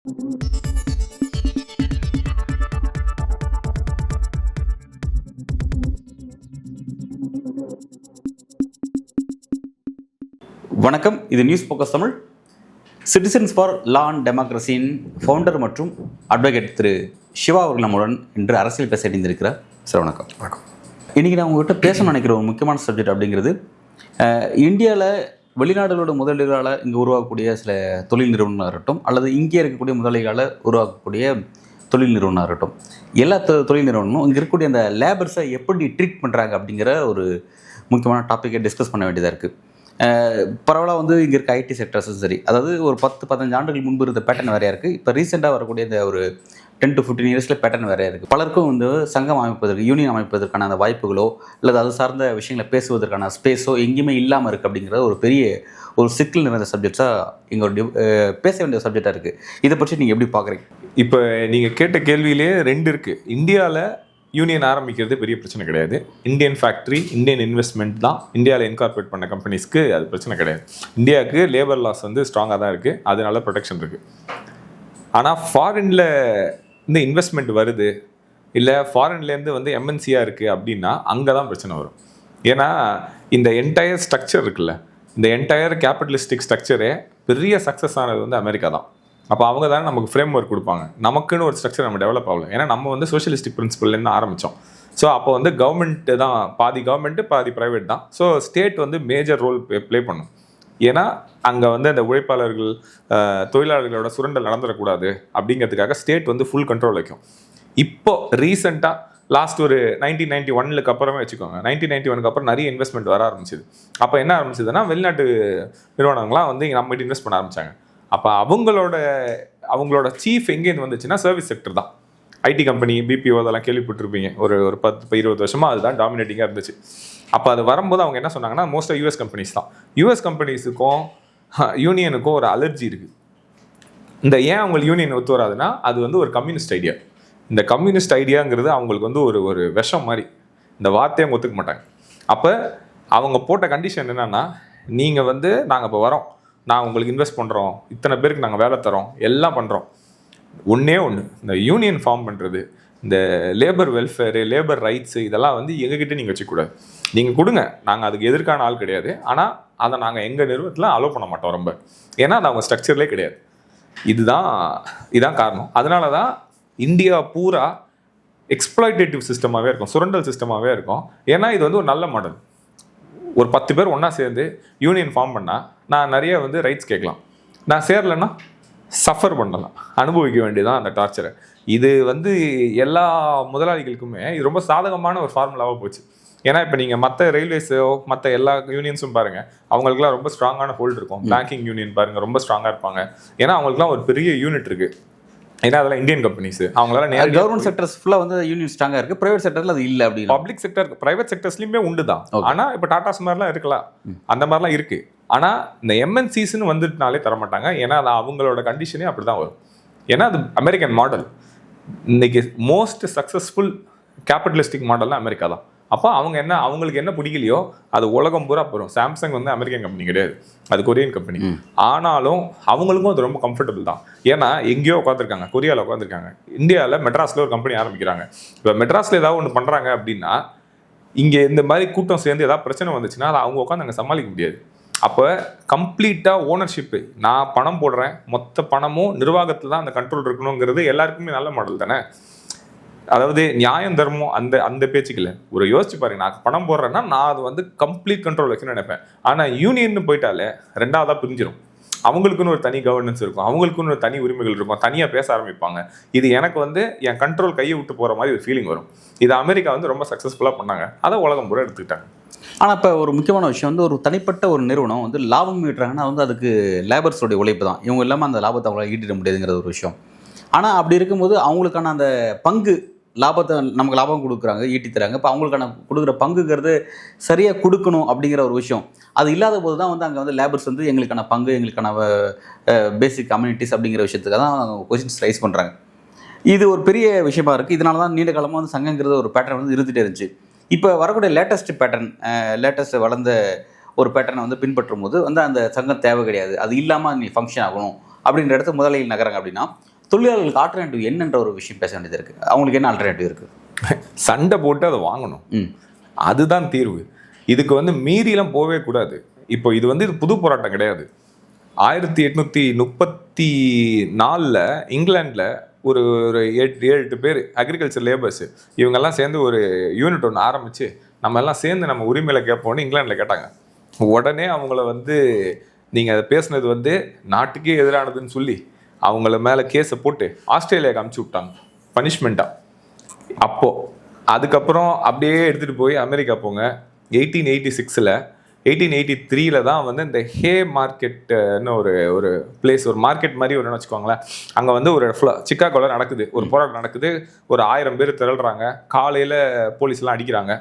வணக்கம், இது news focus Tamil. Citizens for law and டெமோக்ரஸியின் ஃபவுண்டர் மற்றும் அட்வொகேட் திரு சிவா அவர்கள் நம்முடன் இன்று அரசியல் பேச இணைந்திருக்கிறார். சார் வணக்கம். வணக்கம். இன்றைக்கி நான் உங்கள்கிட்ட பேசணும்னு நினைக்கிற ஒரு முக்கியமான சப்ஜெக்ட் அப்படிங்கிறது, இந்தியாவில் வெளிநாடுகளோட முதலீடுகளால் இங்கே உருவாக்கக்கூடிய சில தொழில் நிறுவனங்களாக இருக்கட்டும், அல்லது இங்கே இருக்கக்கூடிய முதலீடுகளால் உருவாக்கக்கூடிய தொழில் நிறுவனமாக இருக்கட்டும், எல்லா தொழில் நிறுவனமும் இங்கே இருக்கக்கூடிய அந்த லேபர்ஸை எப்படி ட்ரீட் பண்ணுறாங்க அப்படிங்கிற ஒரு முக்கியமான டாப்பிக்கை டிஸ்கஸ் பண்ண வேண்டியதாக இருக்குது. பரவலாக இங்கே இருக்க ஐடி செக்டர்ஸும் சரி, அதாவது ஒரு 10-15 ஆண்டுகள் முன்பு இருந்த பேட்டர்ன் வேறையாக இருக்குது. இப்போ ரீசெண்டாக வரக்கூடிய இந்த ஒரு 10 to 15 இயர்ஸில் பேட்டர்ன் வேறையாக இருக்குது. பலருக்கும் சங்கம் அமைப்பதற்கு, யூனியன் அமைப்பதற்கான அந்த வாய்ப்புகளோ அல்லது அது சார்ந்த விஷயங்களை பேசுவதற்கான ஸ்பேஸோ எங்கேயுமே இல்லாமல் இருக்குது. அப்படிங்கிற ஒரு பெரிய ஒரு சிக்கல் நிறைந்த சப்ஜெக்ட்ஸாக இங்கே ஒரு பேச வேண்டிய சப்ஜெக்டாக இருக்குது. இதை பற்றி நீங்கள் எப்படி பார்க்குறீங்க? இப்போ நீங்கள் கேட்ட கேள்வியிலே 2 இருக்குது. இந்தியாவில் யூனியன் ஆரம்பிக்கிறது பெரிய பிரச்சனை கிடையாது. இந்தியன் ஃபேக்ட்ரி, இந்தியன் இன்வெஸ்ட்மெண்ட் தான் இந்தியாவில் இன்கார்பரேட் பண்ண கம்பெனிஸ்க்கு அது பிரச்சனை கிடையாது. இந்தியாவுக்கு லேபர் லாஸ் ஸ்ட்ராங்காக தான் இருக்குது, அதனால ப்ரொடெக்ஷன் இருக்குது. ஆனால் ஃபாரினில் இந்த இன்வெஸ்ட்மெண்ட் வருது, இல்லை ஃபாரின்லேருந்து எம்என்சியாக இருக்குது அப்படின்னா அங்கே தான் பிரச்சனை வரும். ஏன்னா இந்த என்டையர் ஸ்ட்ரக்சர் இருக்குல்ல, இந்த என்டையர் கேபிட்டலிஸ்டிக் ஸ்ட்ரக்சரே பெரிய சக்ஸஸ் ஆனது அமெரிக்கா தான். அப்போ அவங்க தானே நமக்கு ஃப்ரேம் ஒர்க் கொடுப்பாங்க. நமக்குன்னு ஒரு ஸ்ட்ரக்சர் நம்ம டெவலப் ஆகல. ஏன்னா நம்ம சோஷியலிஸ்டிக் பிரின்சிபல்லேருந்து ஆரம்பித்தோம். ஸோ அப்போ கவர்மெண்ட்டு தான், பாதி கவர்மெண்ட்டு பாதி ப்ரைவேட் தான். So state major role play பண்ணும். ஏன்னா அங்கே அந்த உழைப்பாளர்கள், தொழிலாளர்களோட சுரண்டல் நடந்துடக்கூடாது அப்படிங்கிறதுக்காக ஸ்டேட் ஃபுல் கண்ட்ரோல் வைக்கும். இப்போ ரீசெண்டாக லாஸ்ட் ஒரு 1991 அப்புறமே வச்சுக்கோங்க, 1991 அப்புறம் நிறைய இன்வெஸ்ட்மெண்ட் வர ஆரம்பிச்சிது. அப்போ என்ன ஆரம்பிச்சதுன்னா, வெளிநாட்டு நிறுவனங்கள்லாம் நம்மகிட்ட இன்வெஸ்ட் பண்ண ஆரம்பித்தாங்க. அப்போ அவங்களோட சீஃப் எங்கேருந்து வந்துச்சுன்னா சர்வீஸ் செக்டர் தான். ஐடி கம்பெனி, பிபிஓ அதெல்லாம் கேள்விப்பட்டிருப்பீங்க. ஒரு 10-20 வருஷமாக அதுதான் டாமினேட்டிங்காக இருந்துச்சு. அப்போ அது வரும்போது அவங்க என்ன சொன்னாங்கன்னா, மோஸ்ட்டாக யூஎஸ் கம்பெனிஸ் தான். யூஎஸ் கம்பெனிஸுக்கும் யூனியனுக்கும் ஒரு அலர்ஜி இருக்குது. ஏன் அவங்களுக்கு யூனியன் ஒத்து வராதுன்னா, அது ஒரு கம்யூனிஸ்ட் ஐடியா. இந்த கம்யூனிஸ்ட் ஐடியாங்கிறது அவங்களுக்கு ஒரு விஷம் மாதிரி. இந்த வார்த்தையை அவங்க ஒத்துக்க மாட்டாங்க. அப்போ அவங்க போட்ட கண்டிஷன் என்னென்னா, நீங்கள் நாங்கள் இப்போ வரோம், நான் உங்களுக்கு இன்வெஸ்ட் பண்ணுறோம், இத்தனை பேருக்கு நாங்கள் வேலை தரோம், எல்லாம் பண்ணுறோம். ஒன்றே இந்த யூனியன் ஃபார்ம் பண்ணுறது, இந்த லேபர் வெல்ஃபேரு, லேபர் ரைட்ஸு, இதெல்லாம் எங்ககிட்ட நீங்கள் வச்சுக்கூடாது. நீங்கள் கொடுங்க, நாங்கள் அதுக்கு எதிர்க்கான ஆள் கிடையாது. ஆனால் அதை நாங்கள் எங்கள் நிறுவனத்தில் அலோவ் பண்ண மாட்டோம் ரொம்ப. ஏன்னா அது அவங்க ஸ்ட்ரக்சர்லேயே கிடையாது. இதுதான் காரணம். அதனால தான் இந்தியா பூரா எக்ஸ்ப்ளாய்டேட்டிவ் சிஸ்டமாகவே இருக்கும், சுரண்டல் சிஸ்டமாகவே இருக்கும். ஏன்னா இது ஒரு நல்ல மாடல். ஒரு 10 பேர் ஒன்றா சேர்ந்து யூனியன் ஃபார்ம் பண்ணால் நான் நிறைய ரைட்ஸ் கேட்கலாம். நான் சேரலைன்னா சஃபர் பண்ணலாம், அனுபவிக்க வேண்டியதான் அந்த டார்ச்சரை. இது எல்லா முதலாளிகளுக்குமே இது ரொம்ப சாதகமான ஒரு ஃபார்முலாவாக போச்சு. ஏன்னா இப்போ நீங்கள் மற்ற ரயில்வேஸோ மற்ற எல்லா யூனியன்ஸும் பாருங்கள், அவங்களுக்குலாம் ரொம்ப ஸ்ட்ராங்கான ஹோல்டு இருக்கும். பேங்கிங் யூனியன் பாருங்கள், ரொம்ப ஸ்ட்ராங்காக இருப்பாங்க. ஏன்னா அவங்களுக்குலாம் ஒரு பெரிய யூனிட் இருக்குது. ஏன்னா அதெல்லாம் இந்தியன் கம்பெனிஸ், அவங்களால கவர்மெண்ட் செக்டர்ஸ் ஃபுல்லாக யூனியன் ஸ்ட்ராங்காக இருக்குது. பிரைவேட் செக்டரில் அது இல்லை. அப்படி பப்ளிக் செக்டர், பிரைவேட் செக்டர்ஸ்லையுமே உண்டு தான். ஆனால் இப்போ டாட்டாஸ் மாதிரிலாம் இருக்கலாம், அந்த மாதிரிலாம் இருக்குது. ஆனால் இந்த எம்என்சிஸ்ன்னு வந்துட்டுனாலே தரமாட்டாங்க. ஏன்னா அது அவங்களோட கண்டிஷனே அப்படி தான் வரும். ஏன்னா அது அமெரிக்கன் மாடல். இன்னைக்கு மோஸ்ட் சக்ஸஸ்ஃபுல் கேபிட்டலிஸ்டிக் மாடல்னா அமெரிக்கா தான். அப்போ அவங்களுக்கு என்ன பிடிக்கலையோ அது உலகம் பூரா போகிறோம். சாம்சங் அமெரிக்கன் கம்பெனி கிடையாது, அது கொரியன் கம்பெனி. ஆனாலும் அவங்களுக்கும் அது ரொம்ப கம்ஃபர்டபுள் தான். ஏன்னா எங்கேயோ உட்காந்துருக்காங்க, கொரியாவில் உட்காந்துருக்காங்க. இந்தியாவில் மெட்ராஸில் ஒரு கம்பெனி ஆரம்பிக்கிறாங்க. இப்போ மெட்ராஸில் ஏதாவது ஒன்று பண்ணுறாங்க அப்படின்னா, இங்கே இந்த மாதிரி கூட்டம் சேர்ந்து ஏதாவது பிரச்சனை வந்துச்சுன்னா அதை அவங்க உட்காந்து அங்கே சமாளிக்க முடியாது. அப்போ கம்ப்ளீட்டாக ஓனர்ஷிப்பு, நான் பணம் போடுறேன், மொத்த பணமும் நிர்வாகத்தில் தான் அந்த கண்ட்ரோல் இருக்கணுங்கிறது எல்லாருக்குமே நல்ல மாடல் தானே. அதாவது நியாயம் தர்மம் அந்த பேச்சுக்கல. ஒரு யோசிச்சு பாருங்க, நான் பணம் போடுறேன்னா நான் அது கம்ப்ளீட் கண்ட்ரோல் வைக்கணும்னு நினைப்பேன். ஆனால் யூனியன் போயிட்டாலே ரெண்டாவதாக பிரிஞ்சிடும். அவங்களுக்குன்னு ஒரு தனி கவர்னன்ஸ் இருக்கும், அவங்களுக்குன்னு ஒரு தனி உரிமைகள் இருக்கும், தனியாக பேச ஆரம்பிப்பாங்க. இது எனக்கு என் கண்ட்ரோல் கையை விட்டு போகிற மாதிரி ஒரு ஃபீலிங் வரும். இது அமெரிக்கா ரொம்ப சக்ஸஸ்ஃபுல்லாக பண்ணாங்க, அதை உலகம் பூரா எடுத்துக்கிட்டாங்க. ஆனால் இப்போ ஒரு முக்கியமான விஷயம் ஒரு தனிப்பட்ட ஒரு நிறுவனம் லாபம் ஈட்டுறாங்கன்னா அதுக்கு லேபர்ஸோடைய உழைப்பு தான். இவங்க இல்லாமல் அந்த லாபத்தை அவங்களால ஈட்டிட முடியாதுங்கிற ஒரு விஷயம். ஆனால் அப்படி இருக்கும்போது அவங்களுக்கான அந்த பங்கு லாபத்தை நமக்கு லாபம் கொடுக்குறாங்க, ஈட்டி தராங்க. இப்போ அவங்களுக்கான கொடுக்குற பங்குங்கிறது சரியாக கொடுக்கணும் அப்படிங்கிற ஒரு விஷயம். அது இல்லாத போது தான் அங்கே லேபர்ஸ் எங்களுக்கான பங்கு, எங்களுக்கான பேசிக் கம்யூனிட்டிஸ் அப்படிங்கிற விஷயத்துக்காக தான் கொஸ்டின்ஸ் ரைஸ் பண்ணுறாங்க. இது ஒரு பெரிய விஷயமா இருக்குது. இதனால தான் நீண்ட காலமாக சங்கங்கிறது ஒரு பேட்டர்ன் இருந்துகிட்டே இருந்துச்சு. இப்போ வரக்கூடிய லேட்டஸ்ட் பேட்டர்ன், லேட்டஸ்ட் வளர்ந்த ஒரு பேட்டர்னை பின்பற்றும் போது அந்த சங்கம் தேவை கிடையாது, அது இல்லாமல் நீ ஃபங்க்ஷன் ஆகணும் அப்படின்ற இடத்துக்கு முதலையில் நகராங்க. அப்படின்னா தொழிலாளர்களுக்கு ஆல்டர்னேட்டிவ் என்னன்ற ஒரு விஷயம் பேச வேண்டியது இருக்குது. அவங்களுக்கு என்ன ஆல்டர்னேட்டிவ் இருக்குது? சண்டை போட்டு அதை வாங்கணும், அதுதான் தீர்வு. இதுக்கு மீறிலாம் போகவே கூடாது. இப்போ இது புது போராட்டம் கிடையாது. 1834 இங்கிலாண்டில் ஒரு 7-8 பேர் அக்ரிகல்ச்சர் லேபர்ஸ் இவங்கெல்லாம் சேர்ந்து ஒரு யூனிட் ஒன்று ஆரம்பித்து நம்ம எல்லாம் சேர்ந்து நம்ம உரிமையில கேட்போம்னு இங்கிலாண்டில் கேட்டாங்க. உடனே அவங்கள நீங்கள் அதை பேசுனது நாட்டுக்கே எதிரானதுன்னு சொல்லி அவங்கள மேலே கேஸை போட்டு ஆஸ்திரேலியாவுக்கு அமுச்சு விட்டாங்க பனிஷ்மெண்ட்டாக. அப்போது அதுக்கப்புறம் அப்படியே எடுத்துகிட்டு போய் அமெரிக்கா போங்க. 1886 1883 தான் இந்த ஹே மார்க்கெட்னு ஒரு பிளேஸ், ஒரு மார்க்கெட் மாதிரி ஒன்று வச்சுக்கோங்களேன். அங்கே ஒரு சிக்காகோவில் நடக்குது, ஒரு போராட்டம் நடக்குது. ஒரு 1000 பேர் திரள்றாங்க. காலையில் போலீஸ்லாம் அடிக்கிறாங்க.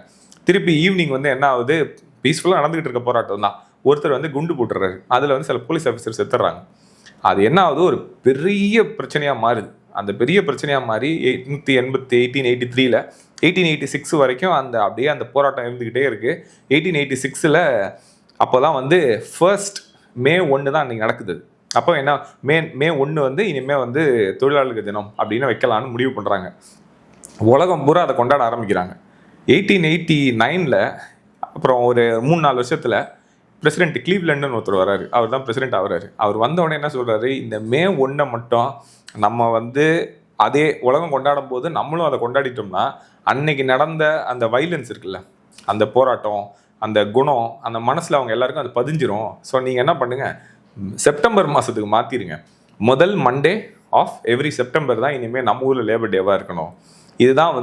திருப்பி ஈவினிங் என்ன ஆகுது, பீஸ்ஃபுல்லாக நடந்துகிட்டு இருக்க போராட்டம் தான். ஒருத்தர் குண்டு போட்டுறாரு. அதில் சில போலீஸ் ஆஃபீஸர் செத்துடுறாங்க. அது என்ன ஆகுது, ஒரு பெரிய பிரச்சனையாக மாறுது. அந்த பெரிய பிரச்சனையாக மாறி 1883 1886 வரைக்கும் அப்படியே அந்த போராட்டம் இருந்துக்கிட்டே இருக்குது. 1886 அப்போ தான் ஃபர்ஸ்ட் May 1 தான் அன்றைக்கி நடக்குது. அப்போ என்ன மே 1 இனிமேல் தொழிலாளர்கள் தினம் அப்படின்னு வைக்கலான்னு முடிவு பண்ணுறாங்க. உலகம் பூரா அதை கொண்டாட ஆரம்பிக்கிறாங்க. 1889 அப்புறம் ஒரு 3-4 வருஷத்தில் பிரசிடென்ட் கிளீவ்லண்டுன்னு ஒருத்தர் வர்றாரு. அவர் தான் பிரசிடென்ட் ஆகிறாரு. அவர் வந்த உடனே என்ன சொல்கிறாரு, இந்த May 1 மட்டும் நம்ம அதே உலகம் கொண்டாடும் போது நம்மளும் அதை கொண்டாடிட்டோம்னா அன்னைக்கு நடந்த அந்த வைலன்ஸ் இருக்குல்ல, அந்த போராட்டம், அந்த குணம், அந்த மனசில் அவங்க எல்லாருக்கும் அது பதிஞ்சிரும். ஸோ நீங்கள் என்ன பண்ணுங்கள், செப்டம்பர் மாதத்துக்கு மாற்றிடுங்க. முதல் மண்டே ஆஃப் எவ்ரி செப்டம்பர் தான் இனிமேல் நம்ம ஊரில் லேபர் டேவாக இருக்கணும். இதுதான்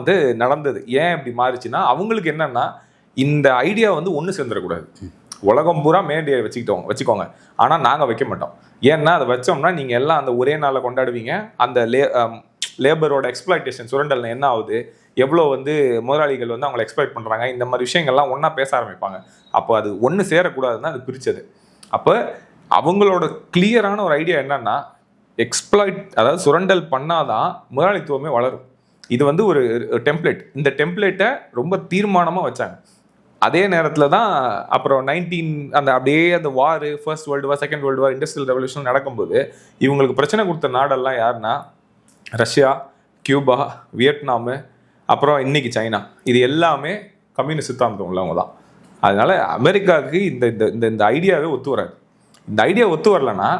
நடந்தது. ஏன் இப்படி மாறிச்சுன்னா, அவங்களுக்கு என்னென்னா இந்த ஐடியா ஒன்று சேர்ந்துடக்கூடாது. உலகம் பூரா மே டே வச்சுக்கோங்க, ஆனால் நாங்கள் வைக்க மாட்டோம். ஏன்னா அதை வச்சோம்னா நீங்கள் எல்லாம் அந்த ஒரே நாளில் கொண்டாடுவீங்க. அந்த லேபரோட எக்ஸ்ப்ளாய்டேஷன், சுரண்டல் என்ன ஆகுது, எவ்வளோ முதலாளிகள் அவங்களை எக்ஸ்ப்ளாய்ட் பண்ணுறாங்க, இந்த மாதிரி விஷயங்கள்லாம் ஒன்றா பேச ஆரம்பிப்பாங்க. அப்போ அது ஒன்று சேரக்கூடாதுன்னு அது பிரித்தது. அப்போ அவங்களோட கிளியரான ஒரு ஐடியா என்னன்னா, எக்ஸ்ப்ளாய்ட் அதாவது சுரண்டல் பண்ணாதான் முதலாளித்துவமே வளரும். இது ஒரு டெம்ப்ளேட். இந்த டெம்ப்ளேட்டை ரொம்ப தீர்மானமாக வச்சாங்க. அதே நேரத்தில் தான் அப்புறம் அப்படியே அந்த war, first world war, second world war, industrial revolution நடக்கும்போது இவங்களுக்கு பிரச்சனை கொடுத்த நாடெல்லாம் யாருன்னா, ரஷ்யா, கியூபா, வியட்நாமு, அப்புறம் இன்னைக்கு சைனா. இது எல்லாமே கம்யூனிஸ்ட் சித்தாந்தம் உள்ளவங்க தான். அதனால அமெரிக்காவுக்கு இந்த ஐடியாவே ஒத்து வராது. இந்த ஐடியா ஒத்து வரலன்னா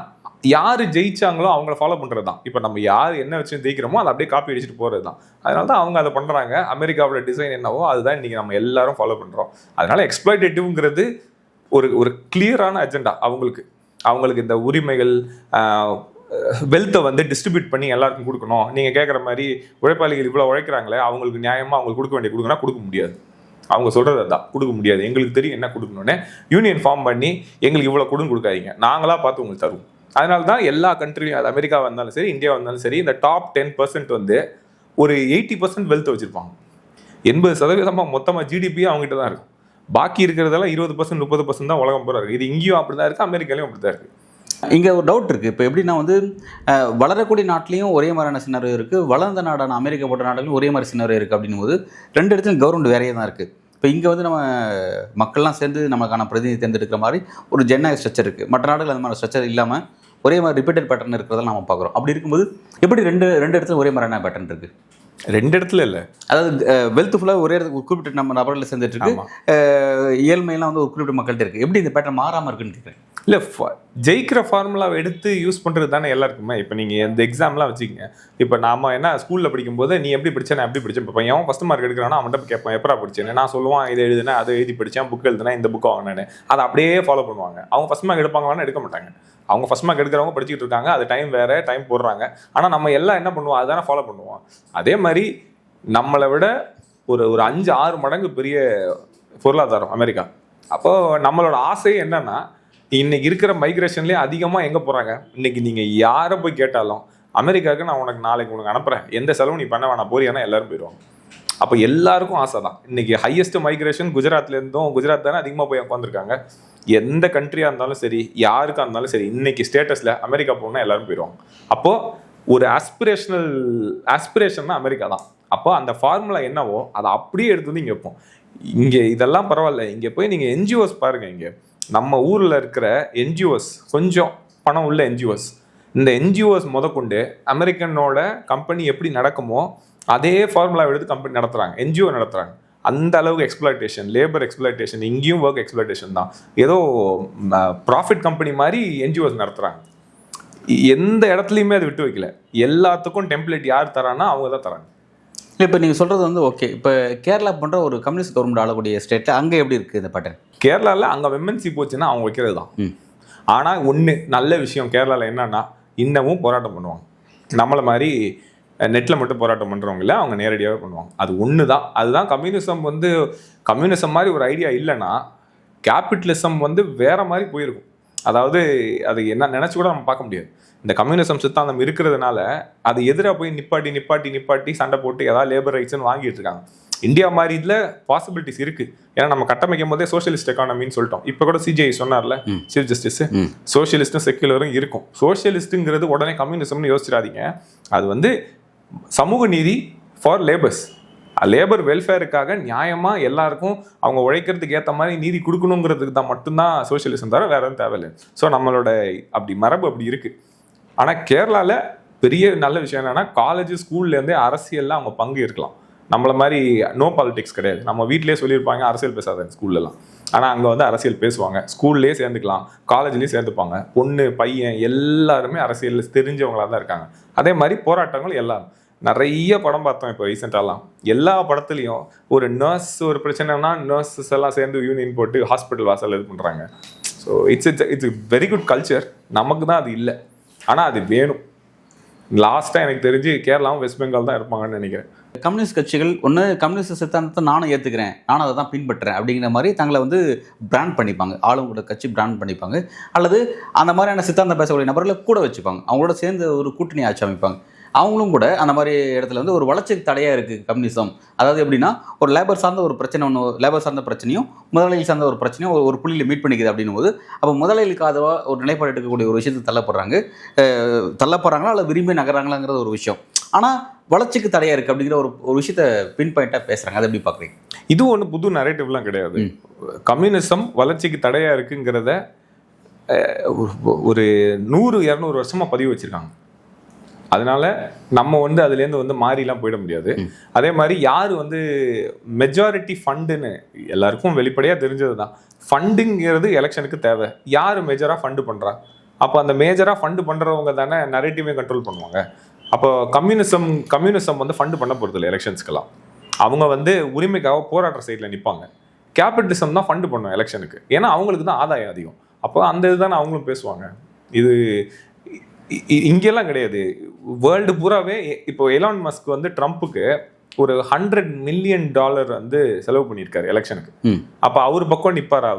யார் ஜெயிச்சாங்களோ அவங்கள ஃபாலோ பண்ணுறது தான். இப்போ நம்ம யார் என்ன வச்சு ஜெயிக்கிறோமோ அதை அப்படியே காப்பி அடிச்சுட்டு போகிறது தான். அதனால தான் அவங்க அதை பண்ணுறாங்க. அமெரிக்காவோட டிசைன் என்னவோ அதுதான் இன்றைக்கி நம்ம எல்லாரும் ஃபாலோ பண்ணுறோம். அதனால எக்ஸ்ப்ளாய்டேட்டிவ்ங்கிறது ஒரு கிளியரான அஜெண்டா. அவங்களுக்கு இந்த உரிமைகள், வெல்த்தை டிஸ்ட்ரிபியூட் பண்ணி எல்லாருக்கும் கொடுக்கணும். நீங்கள் கேட்குற மாதிரி உழைப்பாளிகள் இவ்வளோ உழைக்கிறாங்களே, அவங்களுக்கு நியாயமாக அவங்களுக்கு கொடுக்க வேண்டிய கொடுக்க முடியாது. அவங்க சொல்கிறது அதான், கொடுக்க முடியாது. எங்களுக்கு தெரியும் என்ன கொடுக்கணுன்னு. யூனியன் ஃபார்ம் பண்ணி எங்களுக்கு இவ்வளோ கொடுக்காதீங்க, நாங்களாக பார்த்து உங்களுக்கு தருவோம். அதனால தான் எல்லா கண்ட்ரியும், அது அமெரிக்காவாக இருந்தாலும் சரி, இந்தியாவாக இருந்தாலும் சரி, இந்த டாப் 10% ஒரு 80% வெல்த் வச்சுருப்பாங்க. 80% மொத்தமாக ஜிடிபி அவங்ககிட்ட தான் இருக்கும். பாக்கி இருக்கிறதெல்லாம் 20% 30% தான் உலகம் பூரா இருக்குது. இது இங்கேயும் அப்படி தான் இருக்குது, அமெரிக்காலையும் அப்படி தான் இருக்குது. இங்கே ஒரு டவுட் இருக்குது. இப்போ எப்படின்னா வளரக்கூடிய நாட்டிலையும் ஒரே மாதிரியான சின்னரு இருக்குது, வளர்ந்த நாடான அமெரிக்கா போட்ட நாடுலையும் ஒரே மாதிரி சின்னரு இருக்குது. அப்படின்னும் போது 2 இடத்துலையும் கவர்மெண்ட் வேறையே தான் இருக்குது. இப்போ இங்கே நம்ம மக்கள்லாம் சேர்ந்து நமக்கான பிரதிநிதி தேர்ந்தெடுக்கிற மாதிரி ஒரு ஜனநாயக ஸ்ட்ரக்சர் இருக்குது. மற்ற நாடுகள் அந்த மாதிரி ஸ்ட்ரக்சர் இல்லாமல் ஒரே மாதிரி ரிப்பீட்டட் பேட்டர்ன் இருக்கிறதெல்லாம் நம்ம பார்க்குறோம். அப்படி இருக்கும்போது எப்படி ரெண்டு இடத்துல ஒரே மாதிரியான பேட்டர்ன் இருக்குது? 2 இடத்துல இல்லை, அதாவது வெல்த் ஃபுல்லாக ஒரே இடத்துக்கு குறிப்பிட்ட நம்ம நபர்களில் சேர்ந்துட்டு இருக்கு, ஏழ்மையெல்லாம் ஒரு குறிப்பிட்ட மக்கள்கிட்ட இருக்குது. எப்படி இந்த பேட்டர்ன் மாறாமல் இருக்குன்னு கேட்குறேன். இல்லை, ஜெயிக்கிற ஃபார்முலாவை எடுத்து யூஸ் பண்ணுறது தானே எல்லாருக்குமே. இப்போ நீங்கள் இந்த எக்ஸாம்லாம் வச்சுக்கோங்க. இப்போ நாம என்ன ஸ்கூலில் படிக்கும்போது நீ எப்படி படித்தேன், நான் எப்படி படித்தேன். இப்போ எவன் ஃபஸ்ட் மார்க் எடுக்கிறானா அவன்கிட்ட கேட்பேன், எப்பரா படித்தேன். நான் சொல்லுவான், இதை எழுதுனா அதை எழுதி படித்தேன், புக் எழுதுனா இந்த புக் வாங்கினேன்னு. அதை அப்படியே ஃபாலோ பண்ணுவாங்க. அவங்க ஃபஸ்ட் மார்க் எடுப்பாங்களான்னு எடுக்க மாட்டாங்க. அவங்க ஃபஸ்ட் மார்க் எடுக்கிறவங்க படிச்சுட்டு இருக்காங்க, அது டைம் வேறு, டைம் போடுறாங்க. ஆனால் நம்ம எல்லாம் என்ன பண்ணுவோம், அதுதானே ஃபாலோ பண்ணுவோம். அதே மாதிரி நம்மளை விட ஒரு 5-6 மடங்கு பெரிய பொருளாதாரம் அமெரிக்கா. அப்போது நம்மளோட ஆசை என்னன்னா, இன்னைக்கு இருக்கிற மைக்ரேஷன்லேயே அதிகமாக எங்கே போகிறாங்க. இன்னைக்கு நீங்கள் யாரை போய் கேட்டாலும் அமெரிக்காவுக்கு நான் நாளைக்கு உனக்கு அனுப்புகிறேன், எந்த செலவும் நீ பண்ண வேணாம், போறியானா எல்லாரும் போயிடுவாங்க. அப்போ எல்லாருக்கும் ஆசை தான். இன்னைக்கு ஹையஸ்ட் மைக்ரேஷன் குஜராத்லேருந்தும், குஜராத் தானே அதிகமாக போய் உட்காந்துருக்காங்க. எந்த கண்ட்ரியாக இருந்தாலும் சரி, யாருக்காக இருந்தாலும் சரி, இன்னைக்கு ஸ்டேட்டஸில் அமெரிக்கா போகணுன்னா எல்லாரும் போயிடுவாங்க. அப்போது ஒரு ஆஸ்பிரேஷன்னா அமெரிக்கா தான். அப்போ அந்த ஃபார்முலா என்னவோ அதை அப்படியே எடுத்து இங்கே வைப்போம். இங்கே இதெல்லாம் பரவாயில்ல, இங்கே போய் நீங்கள் என்ஜிஓஸ் பாருங்கள். இங்கே நம்ம ஊரில் இருக்கிற என்ஜிஓஸ், கொஞ்சம் பணம் உள்ள என்ஜிஓஸ், இந்த என்ஜிஓஸ் முதற்கொண்டு அமெரிக்கனோட கம்பெனி எப்படி நடக்குமோ அதே ஃபார்முலா எடுத்து கம்பெனி நடத்துகிறாங்க, என்ஜிஓ நடத்துகிறாங்க. அந்த அளவுக்கு எக்ஸ்ப்ளாய்டேஷன், லேபர் எக்ஸ்ப்ளாய்டேஷன், இங்கேயும் ஒர்க் எக்ஸ்ப்ளாய்டேஷன் தான். ஏதோ ப்ராஃபிட் கம்பெனி மாதிரி என்ஜிஓஸ் நடத்துகிறாங்க. எந்த இடத்துலையுமே அது விட்டு வைக்கல. எல்லாத்துக்கும் டெம்ப்ளேட் யார் தரான்னா அவங்க தான் தராங்க. இப்போ நீங்கள் சொல்கிறது வந்து ஓகே. இப்போ கேரளா போன்ற ஒரு கம்யூனிஸ்ட் கவர்மெண்ட் ஆளக்கூடிய ஸ்டேட்டில் அங்கே எப்படி இருக்குது இந்த பேட்டர்ன்? கேரளாவில் அங்கே எம்என்சி போச்சுன்னா அவங்க வைக்கிறது தான். ஆனால் ஒன்று நல்ல விஷயம் கேரளாவில் என்னன்னா, இன்னமும் போராட்டம் பண்ணுவாங்க. நம்மளை மாதிரி நெட்டில் மட்டும் போராட்டம் பண்ணுறவங்க இல்லை, அவங்க நேரடியாகவே பண்ணுவாங்க. அது ஒன்று தான். அதுதான் கம்யூனிசம் வந்து கம்யூனிசம் மாதிரி ஒரு ஐடியா இல்லைன்னா கேபிட்டலிசம் வந்து வேற மாதிரி போயிருக்கும். அதாவது அது என்ன நினச்சி கூட நம்ம பார்க்க முடியாது. இந்த கம்யூனிசம் சித்தாந்தம் இருக்கிறதுனால அது எதிராக போய் நிப்பாட்டி சண்டை போட்டு ஏதாவது லேபர் ரைட்ஸ்ன்னு வாங்கிட்டு இருக்காங்க. இந்தியா மாதிரி இதில் பாசிபிலிட்டிஸ் இருக்குது. ஏன்னா நம்ம கட்டமைக்கும் போதே சோஷியலிஸ்ட் எக்கானமின்னு சொல்லிட்டோம். இப்போ கூட சிஜிஐ சொன்னார்ல சீஃப் ஜஸ்டிஸ், சோஷியலிஸ்ட்டும் செக்குலரும் இருக்கும். சோஷியலிஸ்ட்டுங்கிறது உடனே கம்யூனிசம்னு யோசிச்சிடாதீங்க. அது வந்து சமூக நீதி ஃபார் லேபர்ஸ், லேபர் வெல்ஃபேருக்காக நியாயமாக எல்லாருக்கும் அவங்க உழைக்கிறதுக்கு ஏற்ற மாதிரி நீதி கொடுக்கணுங்கிறதுக்கு தான் மட்டும்தான் சோஷியலிசம் தவிர வேற எதுவும் தேவையில்லை. ஸோ நம்மளோட அப்படி மரபு அப்படி இருக்குது. ஆனால் கேரளாவில் பெரிய நல்ல விஷயம் என்னென்னா, காலேஜ் ஸ்கூல்லேருந்தே அரசியலில் அவங்க பங்கு இருக்கலாம். நம்மள மாதிரி நோ பாலிடிக்ஸ் கிடையாது. நம்ம வீட்டிலே சொல்லியிருப்பாங்க அரசியல் பேசாதேன் ஸ்கூல்லலாம். ஆனால் அங்கே வந்து அரசியல் பேசுவாங்க. ஸ்கூல்லேயே சேர்ந்துக்கலாம், காலேஜ்லேயும் சேர்ந்துப்பாங்க. பொண்ணு பையன் எல்லாருமே அரசியலில் தெரிஞ்சவங்களாக தான் இருக்காங்க. அதே மாதிரி போராட்டங்கள் எல்லாரும் நிறைய படம் பார்த்தோம் இப்போ ரீசெண்டாலாம். எல்லா படத்துலையும் ஒரு நர்ஸ் ஒரு பிரச்சனைனா நர்ஸஸ் எல்லாம் சேர்ந்து யூனியன் போட்டு ஹாஸ்பிட்டல் வாசல் இது பண்ணுறாங்க. So it's very good culture. நமக்கு தான் அது இல்லை, ஆனால் அது வேணும். லாஸ்ட்டாக எனக்கு தெரிஞ்சு கேரளாவும் வெஸ்ட் பெங்கால் தான் இருப்பாங்கன்னு நினைக்கிறேன். கம்யூனிஸ்ட் கட்சிகள் ஒன்று கம்யூனிஸ்ட் சித்தாந்தத்தை நானும் ஏற்றுக்கிறேன், நானும் அதை தான் பின்பற்றுறேன் அப்படிங்கிற மாதிரி தங்களை வந்து பிராண்ட் பண்ணிப்பாங்க. ஆளுங்களோட கட்சி பிராண்ட் பண்ணிப்பாங்க. அல்லது அந்த மாதிரியான சித்தாந்தம் பேசக்கூடிய நபர்களை கூட வச்சுப்பாங்க, அவங்களோட சேர்ந்து ஒரு கூட்டணி ஆட்சி அமைப்பாங்க. அவங்களும் கூட அந்த மாதிரி இடத்துல வந்து ஒரு வளர்ச்சிக்கு தடையாக இருக்குது கம்யூனிசம். அதாவது எப்படின்னா, ஒரு லேபர் சார்ந்த ஒரு பிரச்சனை ஒன்று, லேபர் சார்ந்த பிரச்சனையும் முதலாளி சார்ந்த ஒரு பிரச்சனையும் ஒரு புள்ளியில் மீட் பண்ணிக்குது அப்படின்னும் போது, அப்போ முதலாளிக்கு அதுவாக ஒரு நிலைப்பாடு எடுக்கக்கூடிய ஒரு விஷயத்துக்கு தள்ளப்படுறாங்களா அல்ல விரும்பி நகராங்களாங்கிறது ஒரு விஷயம். ஆனால் வளர்ச்சிக்கு தடையாக இருக்குது அப்படிங்கிற ஒரு விஷயத்தை பின் பாயிண்ட்டாக பேசுகிறாங்க. அதை எப்படி பார்க்குறீங்க? இது ஒன்று புது நரேட்டிவ்லாம் கிடையாது. கம்யூனிசம் வளர்ச்சிக்கு தடையாக இருக்குங்கிறத ஒரு 100-200 வருஷமாக பதிவு வச்சுருக்காங்க. அதனால நம்ம வந்து அதுலேருந்து வந்து மாறிலாம் போயிட முடியாது. அதே மாதிரி யார் வந்து மெஜாரிட்டி ஃபண்டுன்னு எல்லாருக்கும் வெளிப்படையாக தெரிஞ்சது தான். ஃபண்டுங்கிறது எலெக்ஷனுக்கு தேவை. யார் மேஜராக ஃபண்டு பண்ணுறா? அப்போ அந்த மேஜராக ஃபண்டு பண்ணுறவங்க தானே நரேட்டிவே கண்ட்ரோல் பண்ணுவாங்க. அப்போ கம்யூனிசம் வந்து ஃபண்டு பண்ண போகிறது இல்லை எலெக்ஷன்ஸ்க்கெல்லாம். அவங்க வந்து உரிமைக்காக போராடுற சைடில் நிற்பாங்க. கேபிட்டலிசம் தான் ஃபண்டு பண்ணும் எலெக்ஷனுக்கு, ஏன்னா அவங்களுக்கு தான் ஆதாயம் அதிகம். அப்போ அந்த இதுதானே அவங்களும் பேசுவாங்க. இது இங்கெல்லாம் கிடையாது. வேர்ல்டு பூராவே இப்போ எலான் மஸ்க் வந்து ட்ரம்ப்புக்கு ஒரு $100 மில்லியன் வந்து செலவு பண்ணியிருக்காரு எலெக்ஷனுக்கு. அப்போ அவர் பக்கம் நிற்பாரா?